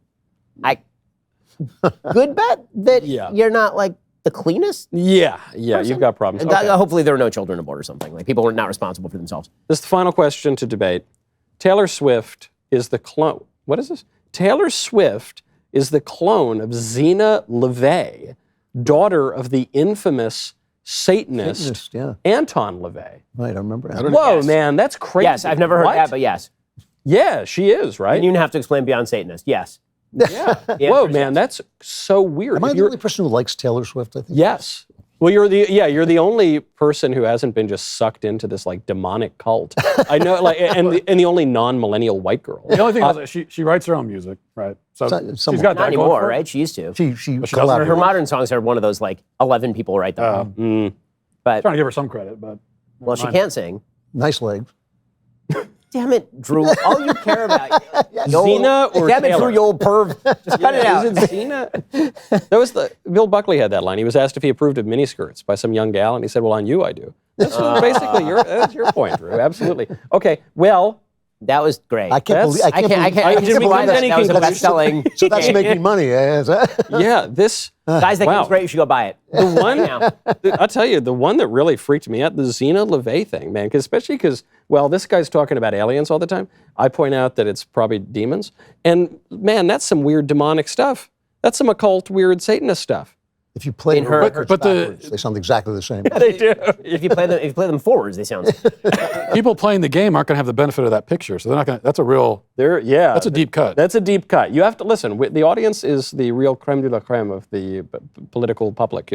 [SPEAKER 5] good bet that you're not like the cleanest.
[SPEAKER 2] Yeah, you've got problems. Okay.
[SPEAKER 5] Hopefully there were no children aboard or something. Like people were not responsible for themselves.
[SPEAKER 2] This is the final question to debate. Taylor Swift is the clone. What is this? Taylor Swift is the clone of Zena LaVey, daughter of the infamous Satanist Anton LaVey.
[SPEAKER 4] Right, I remember.
[SPEAKER 2] Whoa, man, that's crazy.
[SPEAKER 5] Yes, I've never heard that, but yes.
[SPEAKER 2] Yeah, she is, right?
[SPEAKER 5] And you don't have to explain beyond Satanist. Yes.
[SPEAKER 2] Yeah. Whoa, man, that's so weird.
[SPEAKER 4] Am I the only person who likes Taylor Swift, I think?
[SPEAKER 2] Yes. Well, you're the only person who hasn't been just sucked into this like demonic cult. I know, and the only non-millennial white girl.
[SPEAKER 6] The only thing is she writes her own music, right? So she's got
[SPEAKER 5] not anymore, right? She used to.
[SPEAKER 4] She
[SPEAKER 5] her modern songs are one of those like 11 people write them. But
[SPEAKER 6] I'm trying to give her some credit, but
[SPEAKER 5] she can't sing.
[SPEAKER 4] Nice legs.
[SPEAKER 5] Damn it, Drew! All you care about,
[SPEAKER 2] Zena or
[SPEAKER 5] damn
[SPEAKER 2] Taylor?
[SPEAKER 5] Drew, you old perv. Just cut it out.
[SPEAKER 2] Is it Zena? That was Bill Buckley had that line. He was asked if he approved of miniskirts by some young gal, and he said, "Well, on you, I do." That's basically that's your point, Drew. Absolutely. Okay. Well,
[SPEAKER 5] that was great.
[SPEAKER 4] I can't believe
[SPEAKER 5] that was a best-selling.
[SPEAKER 4] So that's making money.
[SPEAKER 2] Yeah. This
[SPEAKER 5] guys, that game's great. You should go buy it.
[SPEAKER 2] The one, I'll tell you, the one that really freaked me out, the Zena LaVey thing, man. Especially because, this guy's talking about aliens all the time. I point out that it's probably demons, and man, that's some weird demonic stuff. That's some occult, weird Satanist stuff.
[SPEAKER 4] If you play them records backwards, they sound exactly the same.
[SPEAKER 2] Yeah, they do.
[SPEAKER 5] If you play them forwards, they sound.
[SPEAKER 6] People playing the game aren't going to have the benefit of that picture, so they're not going to. That's a real. That's a deep cut.
[SPEAKER 2] That's a deep cut. You have to listen. The audience is the real creme de la creme of the political public.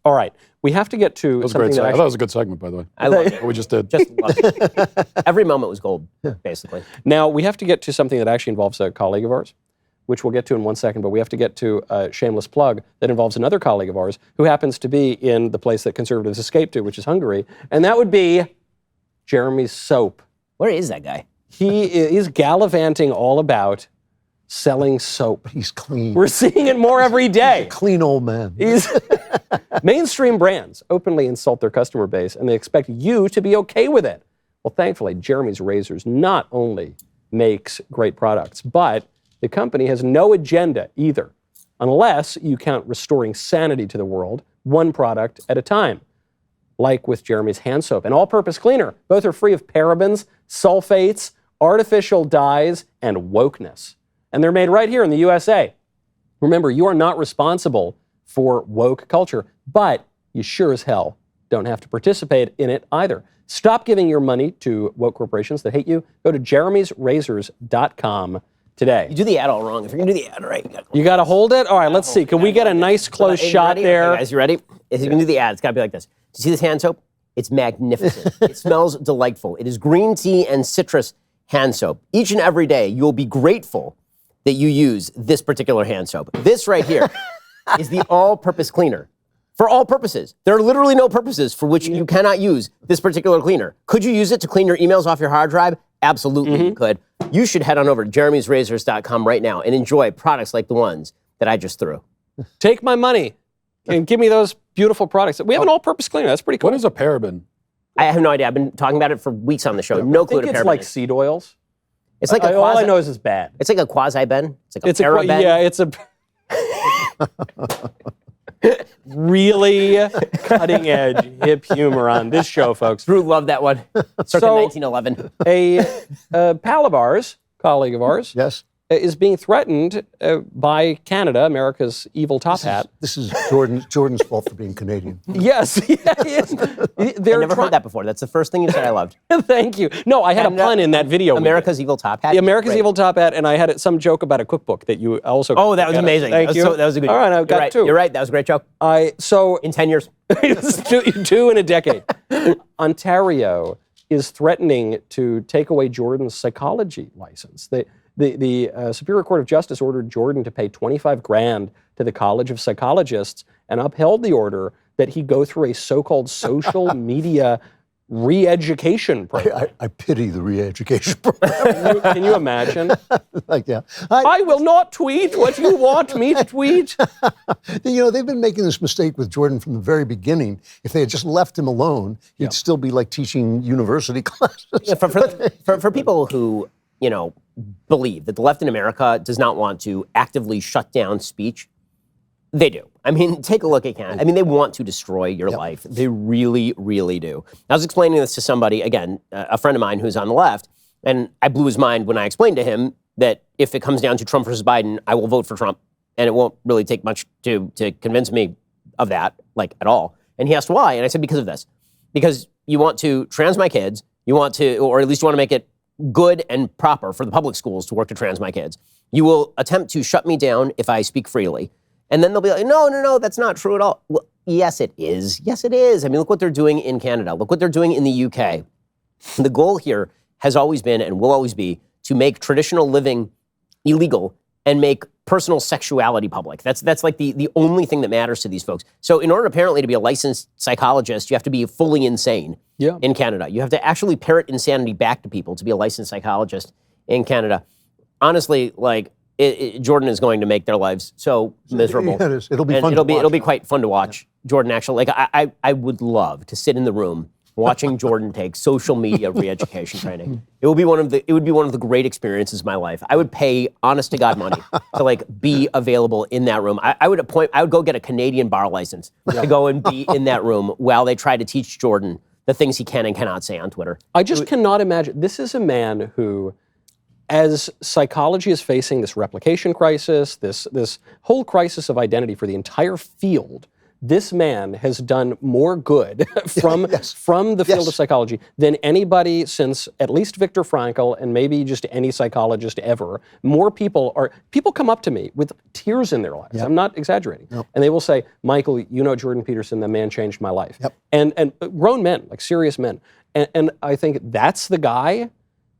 [SPEAKER 2] All right, we have to get to.
[SPEAKER 6] That was a great segment. I thought it was a good segment, by the way.
[SPEAKER 5] I love it.
[SPEAKER 6] What we just did.
[SPEAKER 5] Just love it. Every moment was gold, basically.
[SPEAKER 2] Now we have to get to something that actually involves a colleague of ours, which we'll get to in 1 second, but we have to get to a shameless plug that involves another colleague of ours who happens to be in the place that conservatives escape to, which is Hungary, and that would be Jeremy's soap.
[SPEAKER 5] Where is that guy?
[SPEAKER 2] He is gallivanting all about selling soap.
[SPEAKER 4] He's clean.
[SPEAKER 2] We're seeing it more every day.
[SPEAKER 4] He's a clean old man.
[SPEAKER 2] Mainstream brands openly insult their customer base, and they expect you to be okay with it. Well, thankfully, Jeremy's Razors not only makes great products, but the company has no agenda either, unless you count restoring sanity to the world, one product at a time. Like with Jeremy's hand soap and all-purpose cleaner. Both are free of parabens, sulfates, artificial dyes, and wokeness. And they're made right here in the USA. Remember, you are not responsible for woke culture, but you sure as hell don't have to participate in it either. Stop giving your money to woke corporations that hate you. Go to jeremysrazors.com today.
[SPEAKER 5] You do the ad all wrong. If you're going to do the ad right,
[SPEAKER 2] you got to hold it? All right, let's see. Can we get a nice close shot there?
[SPEAKER 5] Okay, guys, you ready? If you can do the ad, it's got to be like this. You see this hand soap? It's magnificent. It smells delightful. It is green tea and citrus hand soap. Each and every day, you'll be grateful that you use this particular hand soap. This right here is the all-purpose cleaner. For all purposes. There are literally no purposes for which you cannot use this particular cleaner. Could you use it to clean your emails off your hard drive? Absolutely you could. You should head on over to jeremy'srazors.com right now and enjoy products like the ones that I just threw.
[SPEAKER 2] Take my money and give me those beautiful products. We have an all-purpose cleaner. That's pretty cool.
[SPEAKER 6] What is a paraben?
[SPEAKER 5] I have no idea. I've been talking about it for weeks on the show. No clue what a paraben
[SPEAKER 2] it's like
[SPEAKER 5] is.
[SPEAKER 2] seed oils.
[SPEAKER 5] It's like a
[SPEAKER 2] all I know is it's bad.
[SPEAKER 5] It's like a quasi-ben. It's like a paraben.
[SPEAKER 2] Yeah, it's a really cutting edge hip humor on this show, folks.
[SPEAKER 5] Drew loved that one. Circa 1911.
[SPEAKER 2] A pal of ours, colleague of ours,
[SPEAKER 4] yes,
[SPEAKER 2] is being threatened by Canada, America's evil top hat.
[SPEAKER 4] This is Jordan's fault for being Canadian.
[SPEAKER 2] Yes.
[SPEAKER 5] I've never heard that before. That's the first thing you said I loved.
[SPEAKER 2] Thank you. No, I had a pun in that video.
[SPEAKER 5] America's evil top hat?
[SPEAKER 2] The America's evil top hat, and I had some joke about a cookbook that you also...
[SPEAKER 5] Oh, that was amazing.
[SPEAKER 2] Thank you.
[SPEAKER 5] That was a good
[SPEAKER 2] All right, I've got two.
[SPEAKER 5] You're right. That was a great joke. In 10 years.
[SPEAKER 2] two in a decade. Ontario is threatening to take away Jordan's psychology license. The Superior Court of Justice ordered Jordan to pay $25,000 to the College of Psychologists and upheld the order that he go through a so-called social media re-education program.
[SPEAKER 4] I pity the re-education program.
[SPEAKER 2] Can you imagine?
[SPEAKER 4] I
[SPEAKER 2] will not tweet what you want me to tweet.
[SPEAKER 4] They've been making this mistake with Jordan from the very beginning. If they had just left him alone, he'd still be like teaching university classes.
[SPEAKER 5] Yeah, for people who, believe that the left in America does not want to actively shut down speech, they do. I mean, take a look at Canada. I mean, they want to destroy your life. They really, really do. I was explaining this to somebody, again, a friend of mine who's on the left, and I blew his mind when I explained to him that if it comes down to Trump versus Biden, I will vote for Trump. And it won't really take much to convince me of that, at all. And he asked why, and I said, because of this. Because you want to trans my kids, you want to, or at least you want to make it good and proper for the public schools to work to trans my kids. You will attempt to shut me down if I speak freely. And then they'll be like, no, that's not true at all. Well, yes, it is. Yes, it is. I mean, look what they're doing in Canada. Look what they're doing in the UK. The goal here has always been and will always be to make traditional living illegal and make personal sexuality public. That's like the only thing that matters to these folks. So in order apparently to be a licensed psychologist, you have to be fully insane in Canada. You have to actually parrot insanity back to people to be a licensed psychologist in Canada. Honestly, Jordan is going to make their lives so miserable.
[SPEAKER 4] Yeah, it'll be fun.
[SPEAKER 5] It'll be quite fun to watch. Jordan actually, I would love to sit in the room watching Jordan take social media re-education training. It would be one of the great experiences of my life. I would pay honest to God money to be available in that room. I would go get a Canadian bar license to go and be in that room while they try to teach Jordan the things he can and cannot say on Twitter.
[SPEAKER 2] I just cannot imagine. This is a man who, as psychology is facing this replication crisis, this whole crisis of identity for the entire field, this man has done more good from the field of psychology than anybody since at least Viktor Frankl and maybe just any psychologist ever. People come up to me with tears in their lives. I'm not exaggerating. And they will say, Michael, Jordan Peterson, the man changed my life. And grown men, serious men. And I think that's the guy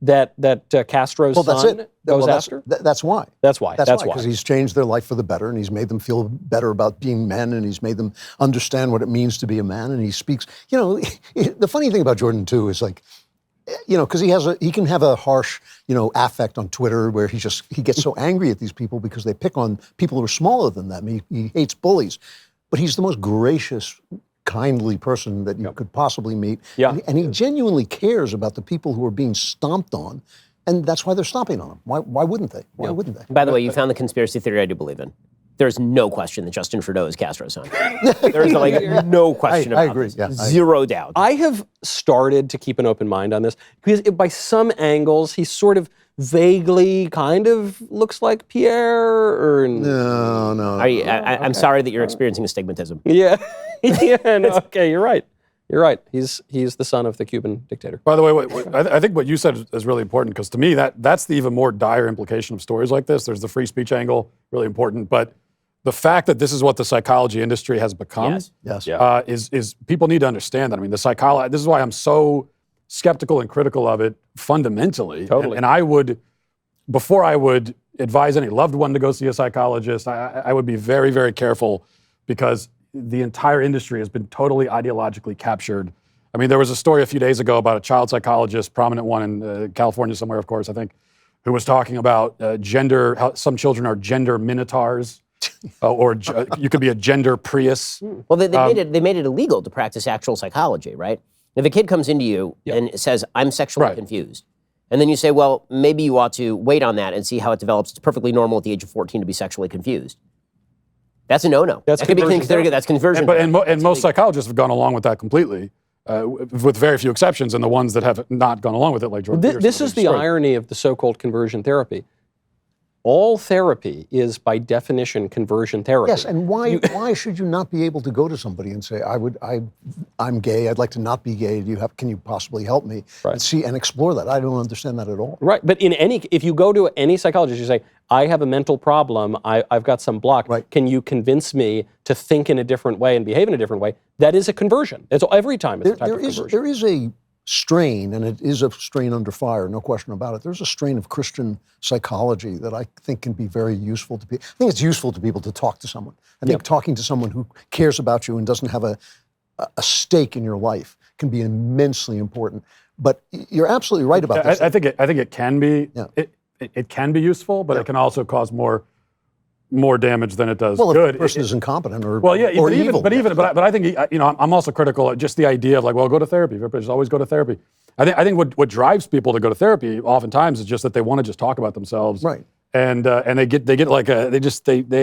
[SPEAKER 2] that Castro's son goes after?
[SPEAKER 4] That's why.
[SPEAKER 2] That's why.
[SPEAKER 4] Because he's changed their life for the better, and he's made them feel better about being men, and he's made them understand what it means to be a man, and he speaks. The funny thing about Jordan, too, is because he can have a harsh, affect on Twitter where he gets so angry at these people because they pick on people who are smaller than them. He hates bullies. But he's the most gracious, kindly person that you could possibly meet. And he genuinely cares about the people who are being stomped on, and that's why they're stomping on him. Why wouldn't they? Why wouldn't they?
[SPEAKER 5] By the way, you found the conspiracy theory I do believe in. There's no question that Justin Trudeau is Castro's son. There's no question about
[SPEAKER 4] agree.
[SPEAKER 5] this. Zero doubt.
[SPEAKER 2] I have started to keep an open mind on this because by some angles, he sort of vaguely kind of looks like Pierre.
[SPEAKER 4] No.
[SPEAKER 5] I'm sorry that you're experiencing astigmatism.
[SPEAKER 2] Yeah. Okay, you're right. You're right. He's the son of the Cuban dictator.
[SPEAKER 6] By the way, I think what you said is really important because to me that's the even more dire implication of stories like this. There's the free speech angle, really important, but the fact that this is what the psychology industry has become is people need to understand that. I mean, this is why I'm so skeptical and critical of it fundamentally.
[SPEAKER 2] Totally.
[SPEAKER 6] And I would, before I would advise any loved one to go see a psychologist, I would be very, very careful, because the entire industry has been totally ideologically captured. I mean, there was a story a few days ago about a child psychologist, prominent one in California somewhere, of course, I think, who was talking about gender, how some children are gender minotaurs, or you could be a gender Prius.
[SPEAKER 5] Well, they made it illegal to practice actual psychology, right? If a kid comes into you and says, I'm sexually confused, and then you say, well, maybe you ought to wait on that and see how it develops. It's perfectly normal at the age of 14 to be sexually confused. That's a no-no. That's conversion.
[SPEAKER 6] And most psychologists have gone along with that completely, with very few exceptions, and the ones that have not gone along with it, like Jordan Peterson.
[SPEAKER 2] This is the irony of the so-called conversion therapy. All therapy is, by definition, conversion therapy.
[SPEAKER 4] Yes, and why should you not be able to go to somebody and say, I'm gay, I'd like to not be gay, can you possibly help me?
[SPEAKER 2] Right.
[SPEAKER 4] And explore that. I don't understand that at all.
[SPEAKER 2] Right, but if you go to any psychologist, you say, I have a mental problem, I've got some block, can you convince me to think in a different way and behave in a different way? That is a conversion. Every time it's a type of conversion.
[SPEAKER 4] There is a strain, and it is a strain under fire, no question about it. There's a strain of Christian psychology that I think can be very useful to people. I think it's useful to people to talk to someone. I think talking to someone who cares about you and doesn't have a stake in your life can be immensely important. But you're absolutely right about this.
[SPEAKER 6] I think it can be. It can be useful, but it can also cause more damage than it does good.
[SPEAKER 4] Well, if the person is incompetent or evil.
[SPEAKER 6] But I think, I'm also critical of just the idea of go to therapy. Just always go to therapy. I think what drives people to go to therapy oftentimes is just that they want to just talk about themselves.
[SPEAKER 4] Right.
[SPEAKER 6] And they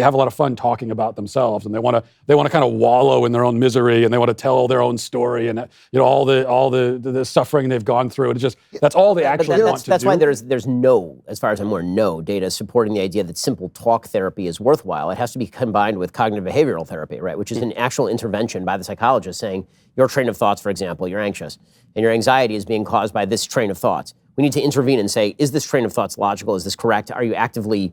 [SPEAKER 6] have a lot of fun talking about themselves, and they want to kind of wallow in their own misery, and they want to tell their own story, and all the suffering they've gone through. And that's all they actually want to do.
[SPEAKER 5] That's why there's no, as far as I'm aware, no data supporting the idea that simple talk therapy is worthwhile. It has to be combined with cognitive behavioral therapy, right? Which is an actual intervention by the psychologist saying your train of thoughts, for example, you're anxious, and your anxiety is being caused by this train of thoughts. We need to intervene and say, is this train of thoughts logical? Is this correct? Are you actively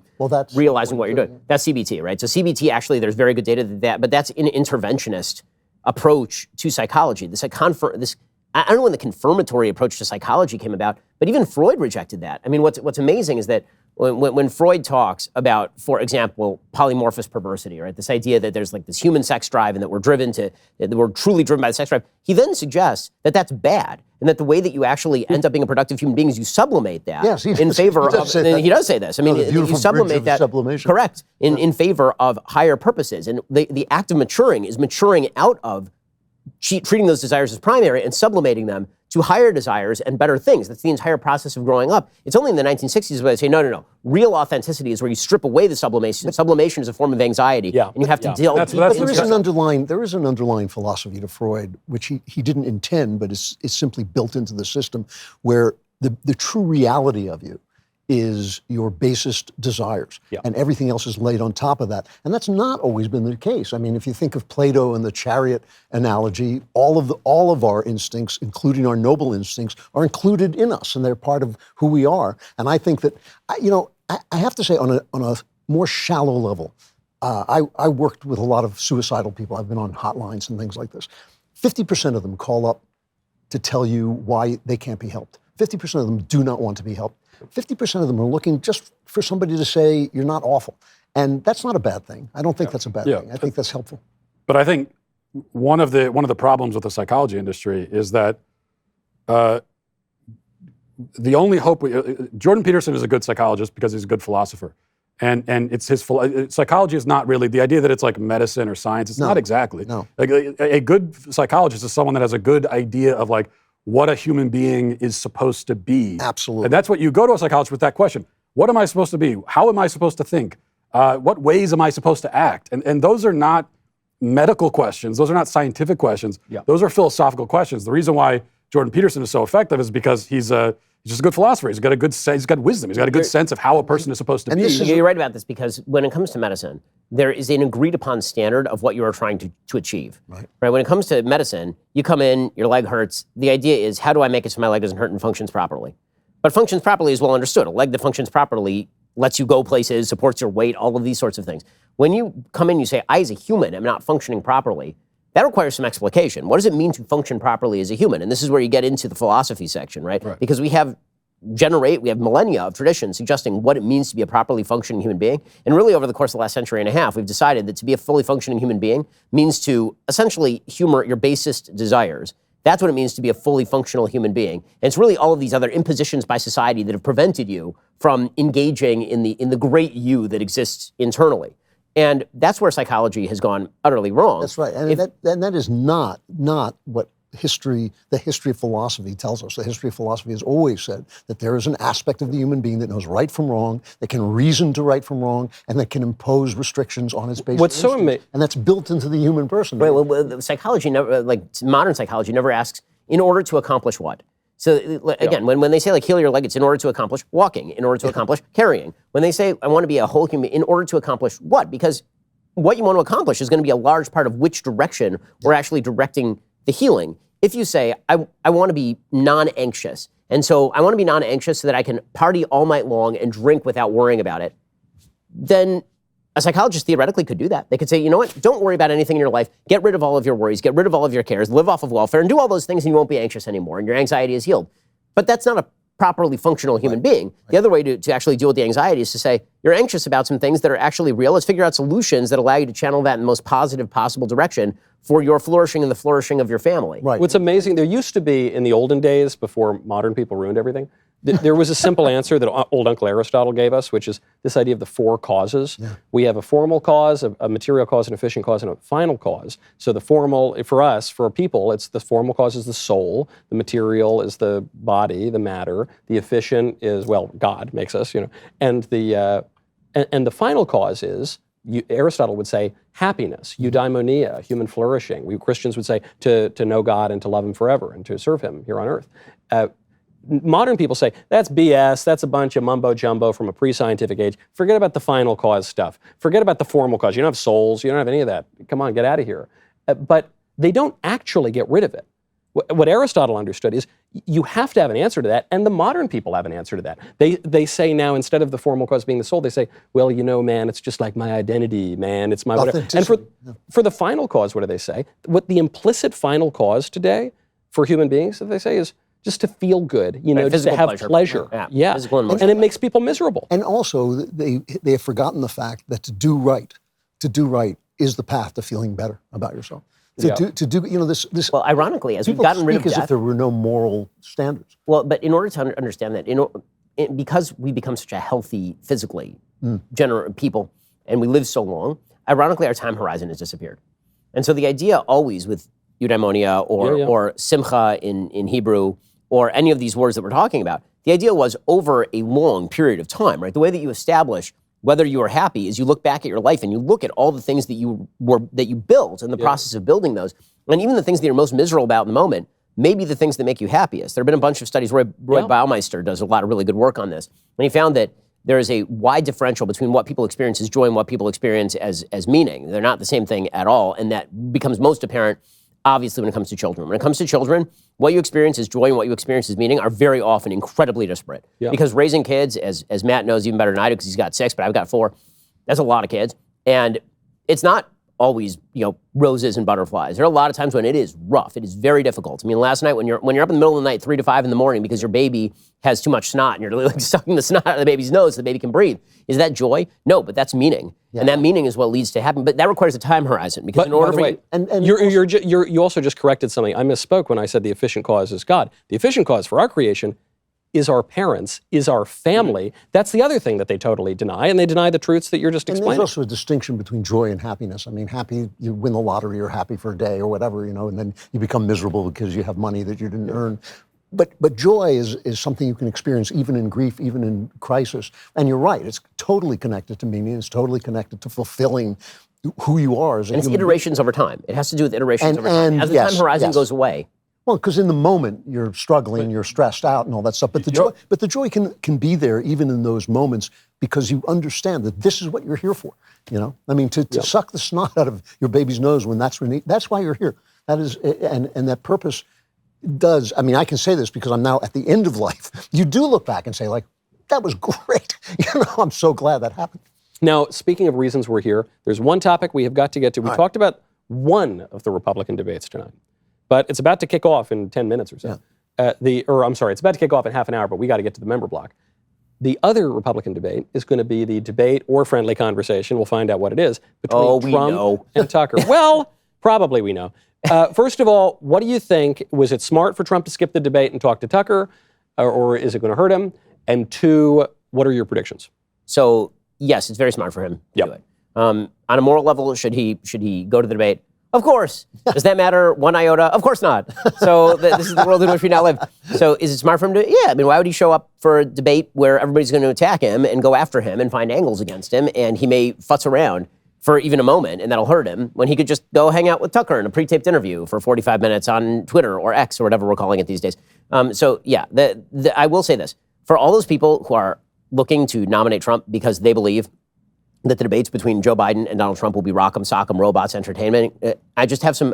[SPEAKER 5] realizing what you're doing? That's CBT, right? So CBT, actually, there's very good data but that's an interventionist approach to psychology. I don't know when the confirmatory approach to psychology came about, but even Freud rejected that. I mean, what's amazing is that when Freud talks about, for example, polymorphous perversity, right? This idea that there's this human sex drive and that we're truly driven by the sex drive, he then suggests that that's bad, and that the way that you actually end up being a productive human being is you sublimate that in favor of. He does say this. I mean, you sublimate that. Correct. In favor of higher purposes, and the act of maturing is maturing out of treating those desires as primary and sublimating them to higher desires and better things. That's the entire process of growing up. It's only in the 1960s where they say, no. Real authenticity is where you strip away the sublimation. Sublimation is a form of anxiety, and you have to deal with it.
[SPEAKER 4] There is an underlying philosophy to Freud, which he didn't intend, but is simply built into the system, where the true reality of you is your basest desires, and everything else is laid on top of that. And that's not always been the case. I mean, if you think of Plato and the chariot analogy, all of our instincts, including our noble instincts, are included in us, and they're part of who we are. And I think that, I have to say, on a more shallow level, I worked with a lot of suicidal people. I've been on hotlines and things like this. 50% of them call up to tell you why they can't be helped. 50% of them do not want to be helped. 50% of them are looking just for somebody to say, you're not awful. And that's not a bad thing. I don't think that's a bad thing. I think that's helpful.
[SPEAKER 6] But I think one of the problems with the psychology industry is that the only hope, Jordan Peterson is a good psychologist because he's a good philosopher. And it's psychology is not really, the idea that it's like medicine or science, it's not exactly.
[SPEAKER 4] No.
[SPEAKER 6] A good psychologist is someone that has a good idea of what a human being is supposed to be.
[SPEAKER 4] Absolutely.
[SPEAKER 6] And that's what you go to a psychologist with that question. What am I supposed to be? How am I supposed to think? What ways am I supposed to act? And those are not medical questions. Those are not scientific questions. Those are philosophical questions. The reason why Jordan Peterson is so effective is because he's just a good philosopher. He's got a good sense, he's got wisdom. He's got a good sense of how a person is supposed to be.
[SPEAKER 5] You're right about this, because when it comes to medicine, there is an agreed upon standard of what you are trying to achieve. Right? When it comes to medicine, you come in, your leg hurts. The idea is, how do I make it so my leg doesn't hurt and functions properly? But functions properly is well understood. A leg that functions properly lets you go places, supports your weight, all of these sorts of things. When you come in, you say, I as a human am not functioning properly. That requires some explication. What does it mean to function properly as a human? And this is where you get into the philosophy section, right? Because we have millennia of tradition suggesting what it means to be a properly functioning human being. And really over the course of the last century and a half, we've decided that to be a fully functioning human being means to essentially humor your basest desires. That's what it means to be a fully functional human being. And it's really all of these other impositions by society that have prevented you from engaging in the great you that exists internally. And that's where psychology has gone utterly wrong.
[SPEAKER 4] That's right. And that is not what the history of philosophy tells us. The history of philosophy has always said that there is an aspect of the human being that knows right from wrong, that can reason to right from wrong, and that can impose restrictions on its basic instincts. And that's built into the human person.
[SPEAKER 5] Right. Well, psychology never, modern psychology never asks, in order to accomplish what? So again, when they say heal your leg, it's in order to accomplish walking, in order to accomplish carrying. When they say I want to be a whole human, in order to accomplish what? Because what you want to accomplish is going to be a large part of which direction we're actually directing the healing. If you say I want to be non-anxious, and so I want to be non-anxious so that I can party all night long and drink without worrying about it, then a psychologist theoretically could do that. They could say, you know what, don't worry about anything in your life, get rid of all of your worries, get rid of all of your cares, live off of welfare, and do all those things and you won't be anxious anymore, and your anxiety is healed. But that's not a properly functional human being. The other way to actually deal with the anxiety is to say, you're anxious about some things that are actually real. Let's figure out solutions that allow you to channel that in the most positive possible direction for your flourishing and the flourishing of your family.
[SPEAKER 2] Right. What's amazing, there used to be, in the olden days, before modern people ruined everything, there was a simple answer that old Uncle Aristotle gave us, which is this idea of the four causes. Yeah. We have a formal cause, a material cause, an efficient cause, and a final cause. So the formal, for us, for people, it's the formal cause is the soul, the material is the body, the matter, the efficient is, well, God makes us, and the final cause is, Aristotle would say, happiness, eudaimonia, human flourishing. We Christians would say to know God and to love Him forever and to serve Him here on earth. Modern people say, that's BS, that's a bunch of mumbo-jumbo from a pre-scientific age. Forget about the final cause stuff. Forget about the formal cause. You don't have souls, you don't have any of that. Come on, get out of here. But they don't actually get rid of it. What Aristotle understood is you have to have an answer to that, and the modern people have an answer to that. They say now, instead of the formal cause being the soul, they say, well, man, it's just like my identity, man, it's my whatever. And for the final cause, what do they say? What the implicit final cause today for human beings, that they say, is just to feel good, just to have pleasure. Yeah. And it makes people miserable.
[SPEAKER 4] And also, they have forgotten the fact that to do right is the path to feeling better about yourself. This.
[SPEAKER 5] Well, ironically, as we've gotten rid of death,
[SPEAKER 4] as if there were no moral standards.
[SPEAKER 5] Well, but in order to understand that, because we become such a healthy, physically people, and we live so long, ironically, our time horizon has disappeared. And so the idea always with eudaimonia or simcha in Hebrew, or any of these words that we're talking about, the idea was over a long period of time, right? The way that you establish whether you are happy is you look back at your life and you look at all the things that you built in the process of building those, and even the things that you're most miserable about in the moment, maybe the things that make you happiest. There have been a bunch of studies. Roy Baumeister does a lot of really good work on this, and he found that there is a wide differential between what people experience as joy and what people experience as meaning. They're not the same thing at all, and that becomes most apparent, obviously, when it comes to children. When it comes to children, what you experience as joy and what you experience as meaning are very often incredibly disparate. Yeah. Because raising kids, as Matt knows even better than I do, because he's got 6, but I've got 4, that's a lot of kids. And it's not always, roses and butterflies. There are a lot of times when it is rough. It is very difficult. I mean, last night when you're up in the middle of the night, 3 to 5 in the morning, because your baby has too much snot and you're sucking the snot out of the baby's nose so the baby can breathe. Is that joy? No, but that's meaning. Yeah. And that meaning is what leads to happiness. But that requires a time horizon, because in order for
[SPEAKER 2] you also just corrected something. I misspoke when I said the efficient cause is God. The efficient cause for our creation is our parents, is our family. That's the other thing that they totally deny, and they deny the truths that you're just explaining.
[SPEAKER 4] And there's also a distinction between joy and happiness. I mean, happy, you win the lottery, you're happy for a day or whatever, and then you become miserable because you have money that you didn't earn. But joy is something you can experience even in grief, even in crisis. And you're right, it's totally connected to meaning, it's totally connected to fulfilling who you are as a human being.
[SPEAKER 5] And it's iterations over time. It has to do with iterations over time. As the time horizon goes away.
[SPEAKER 4] Well, because in the moment you're struggling, you're stressed out and all that stuff. But the joy can be there even in those moments, because you understand that this is what you're here for. I mean, to suck the snot out of your baby's nose when that's why you're here. That is, and that purpose does. I mean, I can say this because I'm now at the end of life. You do look back and say, that was great. I'm so glad that happened.
[SPEAKER 2] Now, speaking of reasons we're here, there's one topic we have got to get to. We talked about one of the Republican debates tonight, but it's about to kick off in 10 minutes or so. It's about to kick off in half an hour, but we got to get to the member block. The other Republican debate is going to be the debate or friendly conversation, we'll find out what it is, between Trump and Tucker. Well, probably we know. First of all, what do you think? Was it smart for Trump to skip the debate and talk to Tucker, or is it going to hurt him? And two, what are your predictions?
[SPEAKER 5] So, yes, it's very smart for him to do it. On a moral level, should he go to the debate? Of course. Does that matter one iota? Of course not. So this is the world in which we now live. So is it smart for him to? Yeah. I mean, why would he show up for a debate where everybody's going to attack him and go after him and find angles against him, and he may futz around for even a moment, and that'll hurt him, when he could just go hang out with Tucker in a pre-taped interview for 45 minutes on Twitter or X or whatever we're calling it these days. So yeah, I will say this. For all those people who are looking to nominate Trump because they believe that the debates between Joe Biden and Donald Trump will be rock'em sock'em robots entertainment, I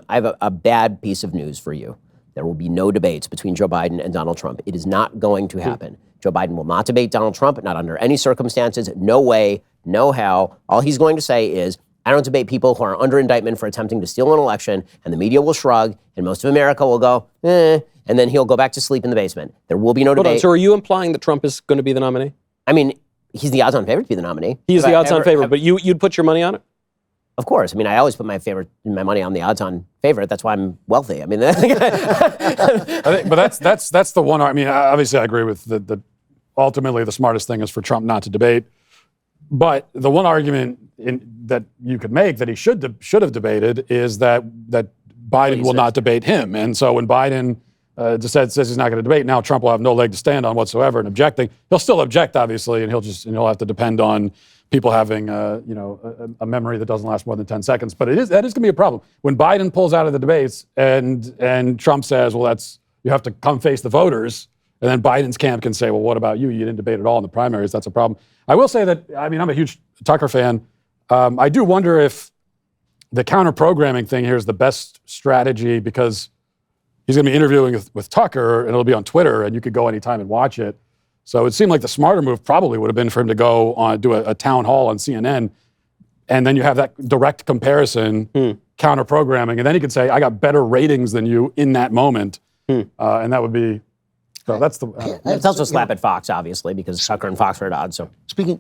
[SPEAKER 5] have a bad piece of news for you. There will be no debates between Joe Biden and Donald Trump. It is not going to happen. Joe Biden will not debate Donald Trump, not under any circumstances, no way, no how. All he's going to say is, I don't debate people who are under indictment for attempting to steal an election, and the media will shrug, and most of America will go, and then he'll go back to sleep in the basement. There will be no debate.
[SPEAKER 2] So are you implying that Trump is going to be the nominee?
[SPEAKER 5] I mean, he's the odds-on favorite to be the nominee.
[SPEAKER 2] He's the odds-on favorite, but you'd put your money on it?
[SPEAKER 5] Of course. I mean, I always put my money on the odds-on favorite. That's why I'm wealthy. I mean,
[SPEAKER 6] I think, but that's the one. I mean, obviously, I agree with the ultimately the smartest thing is for Trump not to debate. But the one argument that you could make that he should have debated is that Biden will not debate him, and so when Biden says he's not going to debate, now Trump will have no leg to stand on whatsoever and objecting. He'll still object, obviously, and he'll have to depend on people having a memory that doesn't last more than 10 seconds. But that is going to be a problem when Biden pulls out of the debates and Trump says, "Well, you have to come face the voters." And then Biden's camp can say, well, what about you? You didn't debate at all in the primaries. That's a problem. I will say that, I mean, I'm a huge Tucker fan. I do wonder if the counter-programming thing here is the best strategy because he's going to be interviewing with Tucker, and it'll be on Twitter, and you could go anytime and watch it. So it seemed like the smarter move probably would have been for him to go do a town hall on CNN, and then you have that direct comparison, counter-programming, and then he could say, I got better ratings than you in that moment, and that would be... So that's
[SPEAKER 5] it's also a slap at Fox, obviously, because Tucker and Fox are at odds. So
[SPEAKER 4] speaking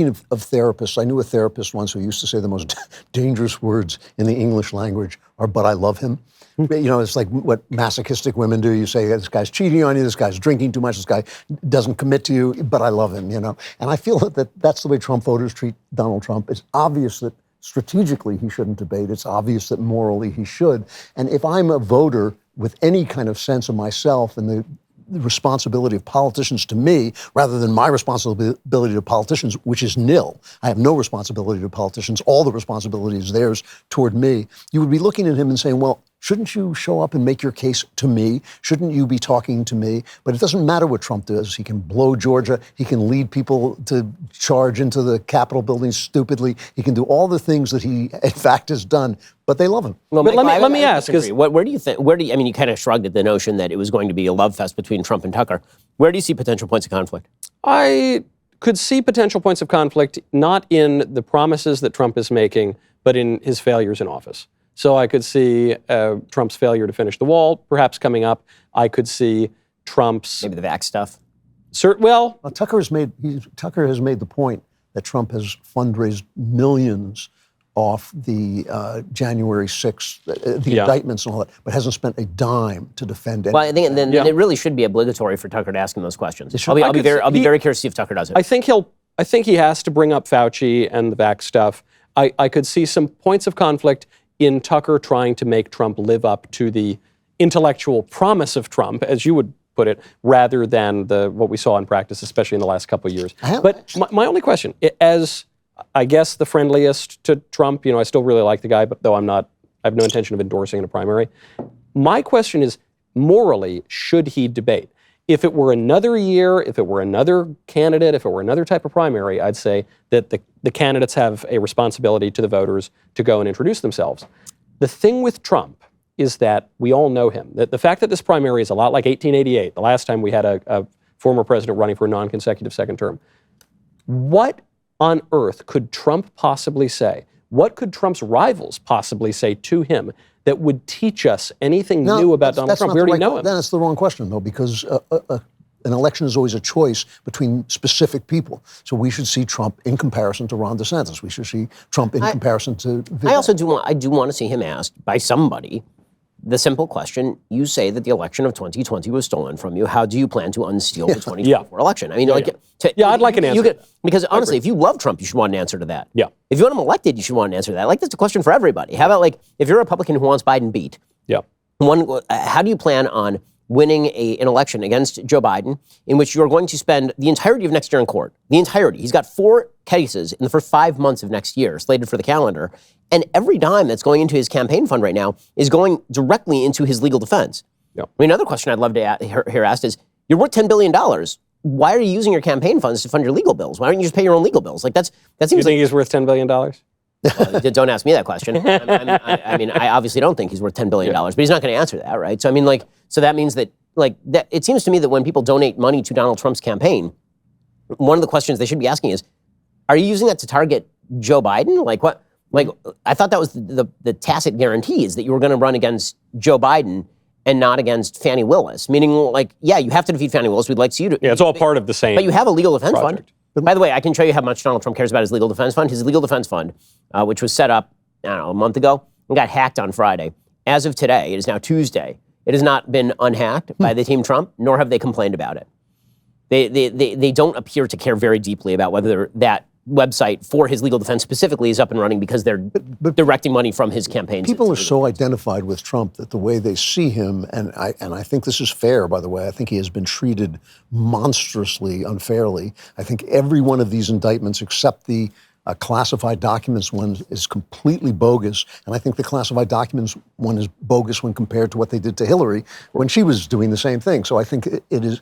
[SPEAKER 4] of therapists, I knew a therapist once who used to say the most dangerous words in the English language are "but I love him." You know, it's like what masochistic women do. You say this guy's cheating on you, this guy's drinking too much, this guy doesn't commit to you, but I love him. You know, and I feel that that's the way Trump voters treat Donald Trump. It's obvious that strategically he shouldn't debate. It's obvious that morally he should. And if I'm a voter with any kind of sense of myself and the responsibility of politicians to me, rather than my responsibility to politicians, which is nil. I have no responsibility to politicians. All the responsibility is theirs toward me. You would be looking at him and saying, well, shouldn't you show up and make your case to me? Shouldn't you be talking to me? But it doesn't matter what Trump does. He can blow Georgia. He can lead people to charge into the Capitol building stupidly. He can do all the things that he, in fact, has done. But they love him.
[SPEAKER 5] Well,
[SPEAKER 2] but let me ask, because
[SPEAKER 5] where do you think? I mean, you kind of shrugged at the notion that it was going to be a love fest between Trump and Tucker. Where do you see potential points of conflict?
[SPEAKER 2] I could see potential points of conflict not in the promises that Trump is making, but in his failures in office. So I could see Trump's failure to finish the wall, perhaps coming up. I could see Trump's
[SPEAKER 5] maybe the vax stuff.
[SPEAKER 2] Well,
[SPEAKER 4] Tucker has made the point that Trump has fundraised millions off the January 6th, indictments and all that, but hasn't spent a dime to defend it.
[SPEAKER 5] Well, I think, and then it really should be obligatory for Tucker to ask him those questions. I'll be very curious to see if Tucker does it.
[SPEAKER 2] I think he has to bring up Fauci and the vax stuff. I could see some points of conflict in Tucker trying to make Trump live up to the intellectual promise of Trump, as you would put it, rather than what we saw in practice, especially in the last couple of years. But my only question, as I guess the friendliest to Trump, I still really like the guy, but though I have no intention of endorsing in a primary. My question is, morally, should he debate? If it were another year, if it were another candidate, if it were another type of primary, I'd say that the candidates have a responsibility to the voters to go and introduce themselves. The thing with Trump is that we all know him. That the fact that this primary is a lot like 1888, the last time we had a former president running for a non-consecutive second term. What on earth could Trump possibly say? What could Trump's rivals possibly say to him that would teach us anything new about Donald Trump? We already know him.
[SPEAKER 4] Then it's the wrong question, though, because an election is always a choice between specific people. So we should see Trump in comparison to Ron DeSantis. We should see Trump in comparison to Vivek.
[SPEAKER 5] I also do want to see him asked by somebody the simple question: you say that the election of 2020 was stolen from you. How do you plan to unsteal the 2024 election? I mean,
[SPEAKER 2] I'd like an answer.
[SPEAKER 5] Because honestly, if you love Trump, you should want an answer to that.
[SPEAKER 2] Yeah.
[SPEAKER 5] If you want him elected, you should want an answer to that. Like, that's a question for everybody. How about, like, if you're a Republican who wants Biden beat?
[SPEAKER 2] Yeah.
[SPEAKER 5] How do you plan on winning an election against Joe Biden in which you're going to spend the entirety of next year in court? The entirety. He's got 4 cases in the first 5 months of next year slated for the calendar. And every dime that's going into his campaign fund right now is going directly into his legal defense.
[SPEAKER 2] Yep.
[SPEAKER 5] I mean, another question I'd love to hear asked is, you're worth $10 billion. Why are you using your campaign funds to fund your legal bills? Why don't you just pay your own legal bills? Like, that seems
[SPEAKER 2] You think he's worth $10 billion?
[SPEAKER 5] Don't ask me that question. I mean, I obviously don't think he's worth $10 billion, but he's not going to answer that, right? So, I mean, so that means that, it seems to me that when people donate money to Donald Trump's campaign, one of the questions they should be asking is, are you using that to target Joe Biden? Like, what? Like, I thought that was the tacit guarantee is that you were going to run against Joe Biden and not against Fani Willis. Meaning, yeah, you have to defeat Fani Willis. We'd like to see you to.
[SPEAKER 2] Yeah, it's all part of the same.
[SPEAKER 5] But you have a legal defense
[SPEAKER 2] project.
[SPEAKER 5] fund. By the way, I can show you how much Donald Trump cares about his legal defense fund. His legal defense fund, which was set up, I don't know, a month ago, and got hacked on Friday. As of today, it is now Tuesday. It has not been unhacked by the Team Trump, nor have they complained about it. They don't appear to care very deeply about whether that website for his legal defense specifically is up and running because they're directing money from his campaign.
[SPEAKER 4] People are so identified with Trump that the way they see him, and I think this is fair, by the way, I think he has been treated monstrously unfairly. I think every one of these indictments except the classified documents one is completely bogus, and I think the classified documents one is bogus when compared to what they did to Hillary when she was doing the same thing. So I think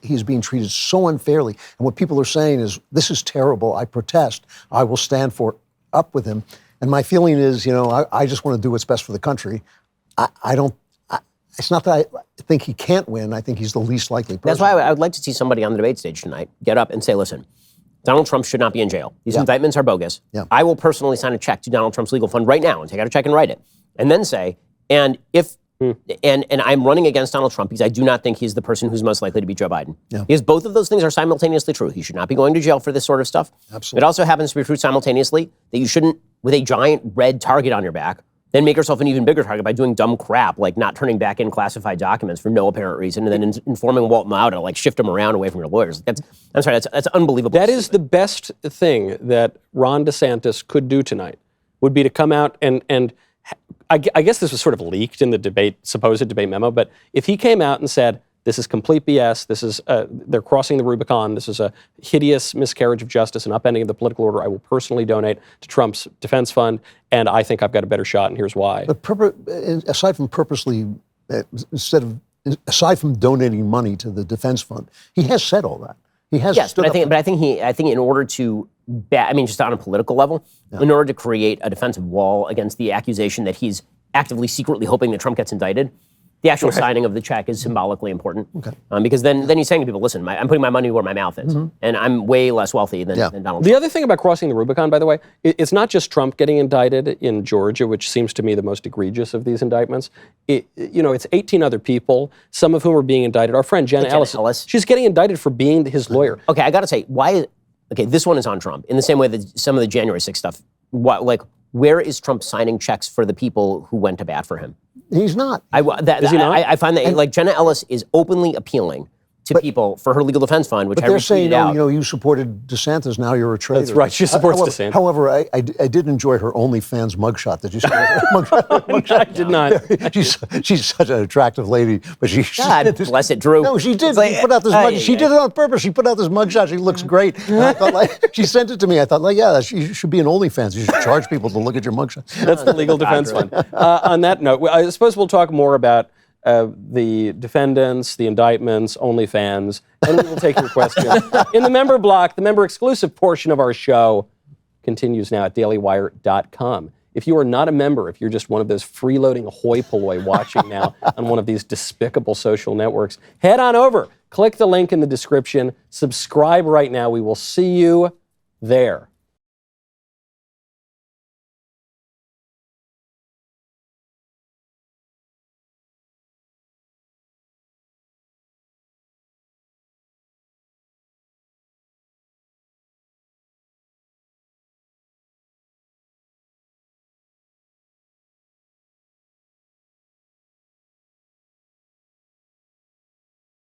[SPEAKER 4] he's being treated so unfairly, and what people are saying is, this is terrible, I protest, I will stand up with him. And my feeling is, I just want to do what's best for the country. It's not that I think he can't win, I think he's the least likely person.
[SPEAKER 5] That's why I would like to see somebody on the debate stage tonight get up and say, listen, Donald Trump should not be in jail. These indictments are bogus.
[SPEAKER 4] Yeah.
[SPEAKER 5] I will personally sign a check to Donald Trump's legal fund right now and take out a check and write it. And then say, and I'm running against Donald Trump because I do not think he's the person who's most likely to beat Joe Biden.
[SPEAKER 4] Yeah.
[SPEAKER 5] Because both of those things are simultaneously true. He should not be going to jail for this sort of stuff.
[SPEAKER 4] Absolutely.
[SPEAKER 5] It also happens to be true simultaneously that you shouldn't, with a giant red target on your back, then make yourself an even bigger target by doing dumb crap like not turning back in classified documents for no apparent reason and then informing Walt Mao to shift them around away from your lawyers. That's unbelievable.
[SPEAKER 2] That is the best thing that Ron DeSantis could do tonight, would be to come out and I guess this was sort of leaked in the supposed debate memo, but if he came out and said, this is complete BS, this is, they're crossing the Rubicon, this is a hideous miscarriage of justice and upending of the political order, I will personally donate to Trump's defense fund, and I think I've got a better shot, and here's why.
[SPEAKER 4] But aside from aside from donating money to the defense fund, he has said all that. He has.
[SPEAKER 5] Yes, but I think in order to, just on a political level, in order to create a defensive wall against the accusation that he's actively, secretly hoping that Trump gets indicted, the actual signing of the check is symbolically important.
[SPEAKER 4] Okay.
[SPEAKER 5] Because then he's saying to people, listen, I'm putting my money where my mouth is, and I'm way less wealthy than Donald Trump.
[SPEAKER 2] The other thing about crossing the Rubicon, by the way, it's not just Trump getting indicted in Georgia, which seems to me the most egregious of these indictments. It's 18 other people, some of whom are being indicted. Our friend Jenna Ellis, she's getting indicted for being his lawyer.
[SPEAKER 5] Okay, I got to say, this one is on Trump, in the same way that some of the January 6th stuff, where is Trump signing checks for the people who went to bat for him?
[SPEAKER 4] He's not.
[SPEAKER 5] Is he not? I find that Jenna Ellis is openly appealing to people for her legal defense fund, which I retweeted out.
[SPEAKER 4] But they're saying, you supported DeSantis, now you're a traitor.
[SPEAKER 2] That's right, she supports DeSantis.
[SPEAKER 4] However, I did enjoy her OnlyFans mugshot. Did you see her mugshot?
[SPEAKER 2] I did not.
[SPEAKER 4] She's such an attractive lady, but
[SPEAKER 5] God bless it, Drew.
[SPEAKER 4] No, she did. She put out this mugshot. She did it on purpose. She put out this mugshot. She looks great. And I thought, she sent it to me. I thought, she should be an OnlyFans. You should charge people to look at your mugshot.
[SPEAKER 2] That's the legal defense fund. On that note, I suppose we'll talk more about the defendants, the indictments, OnlyFans, and we will take your questions. In the member block, the member-exclusive portion of our show continues now at dailywire.com. If you are not a member, if you're just one of those freeloading hoi polloi watching now on one of these despicable social networks, head on over, click the link in the description, subscribe right now. We will see you there.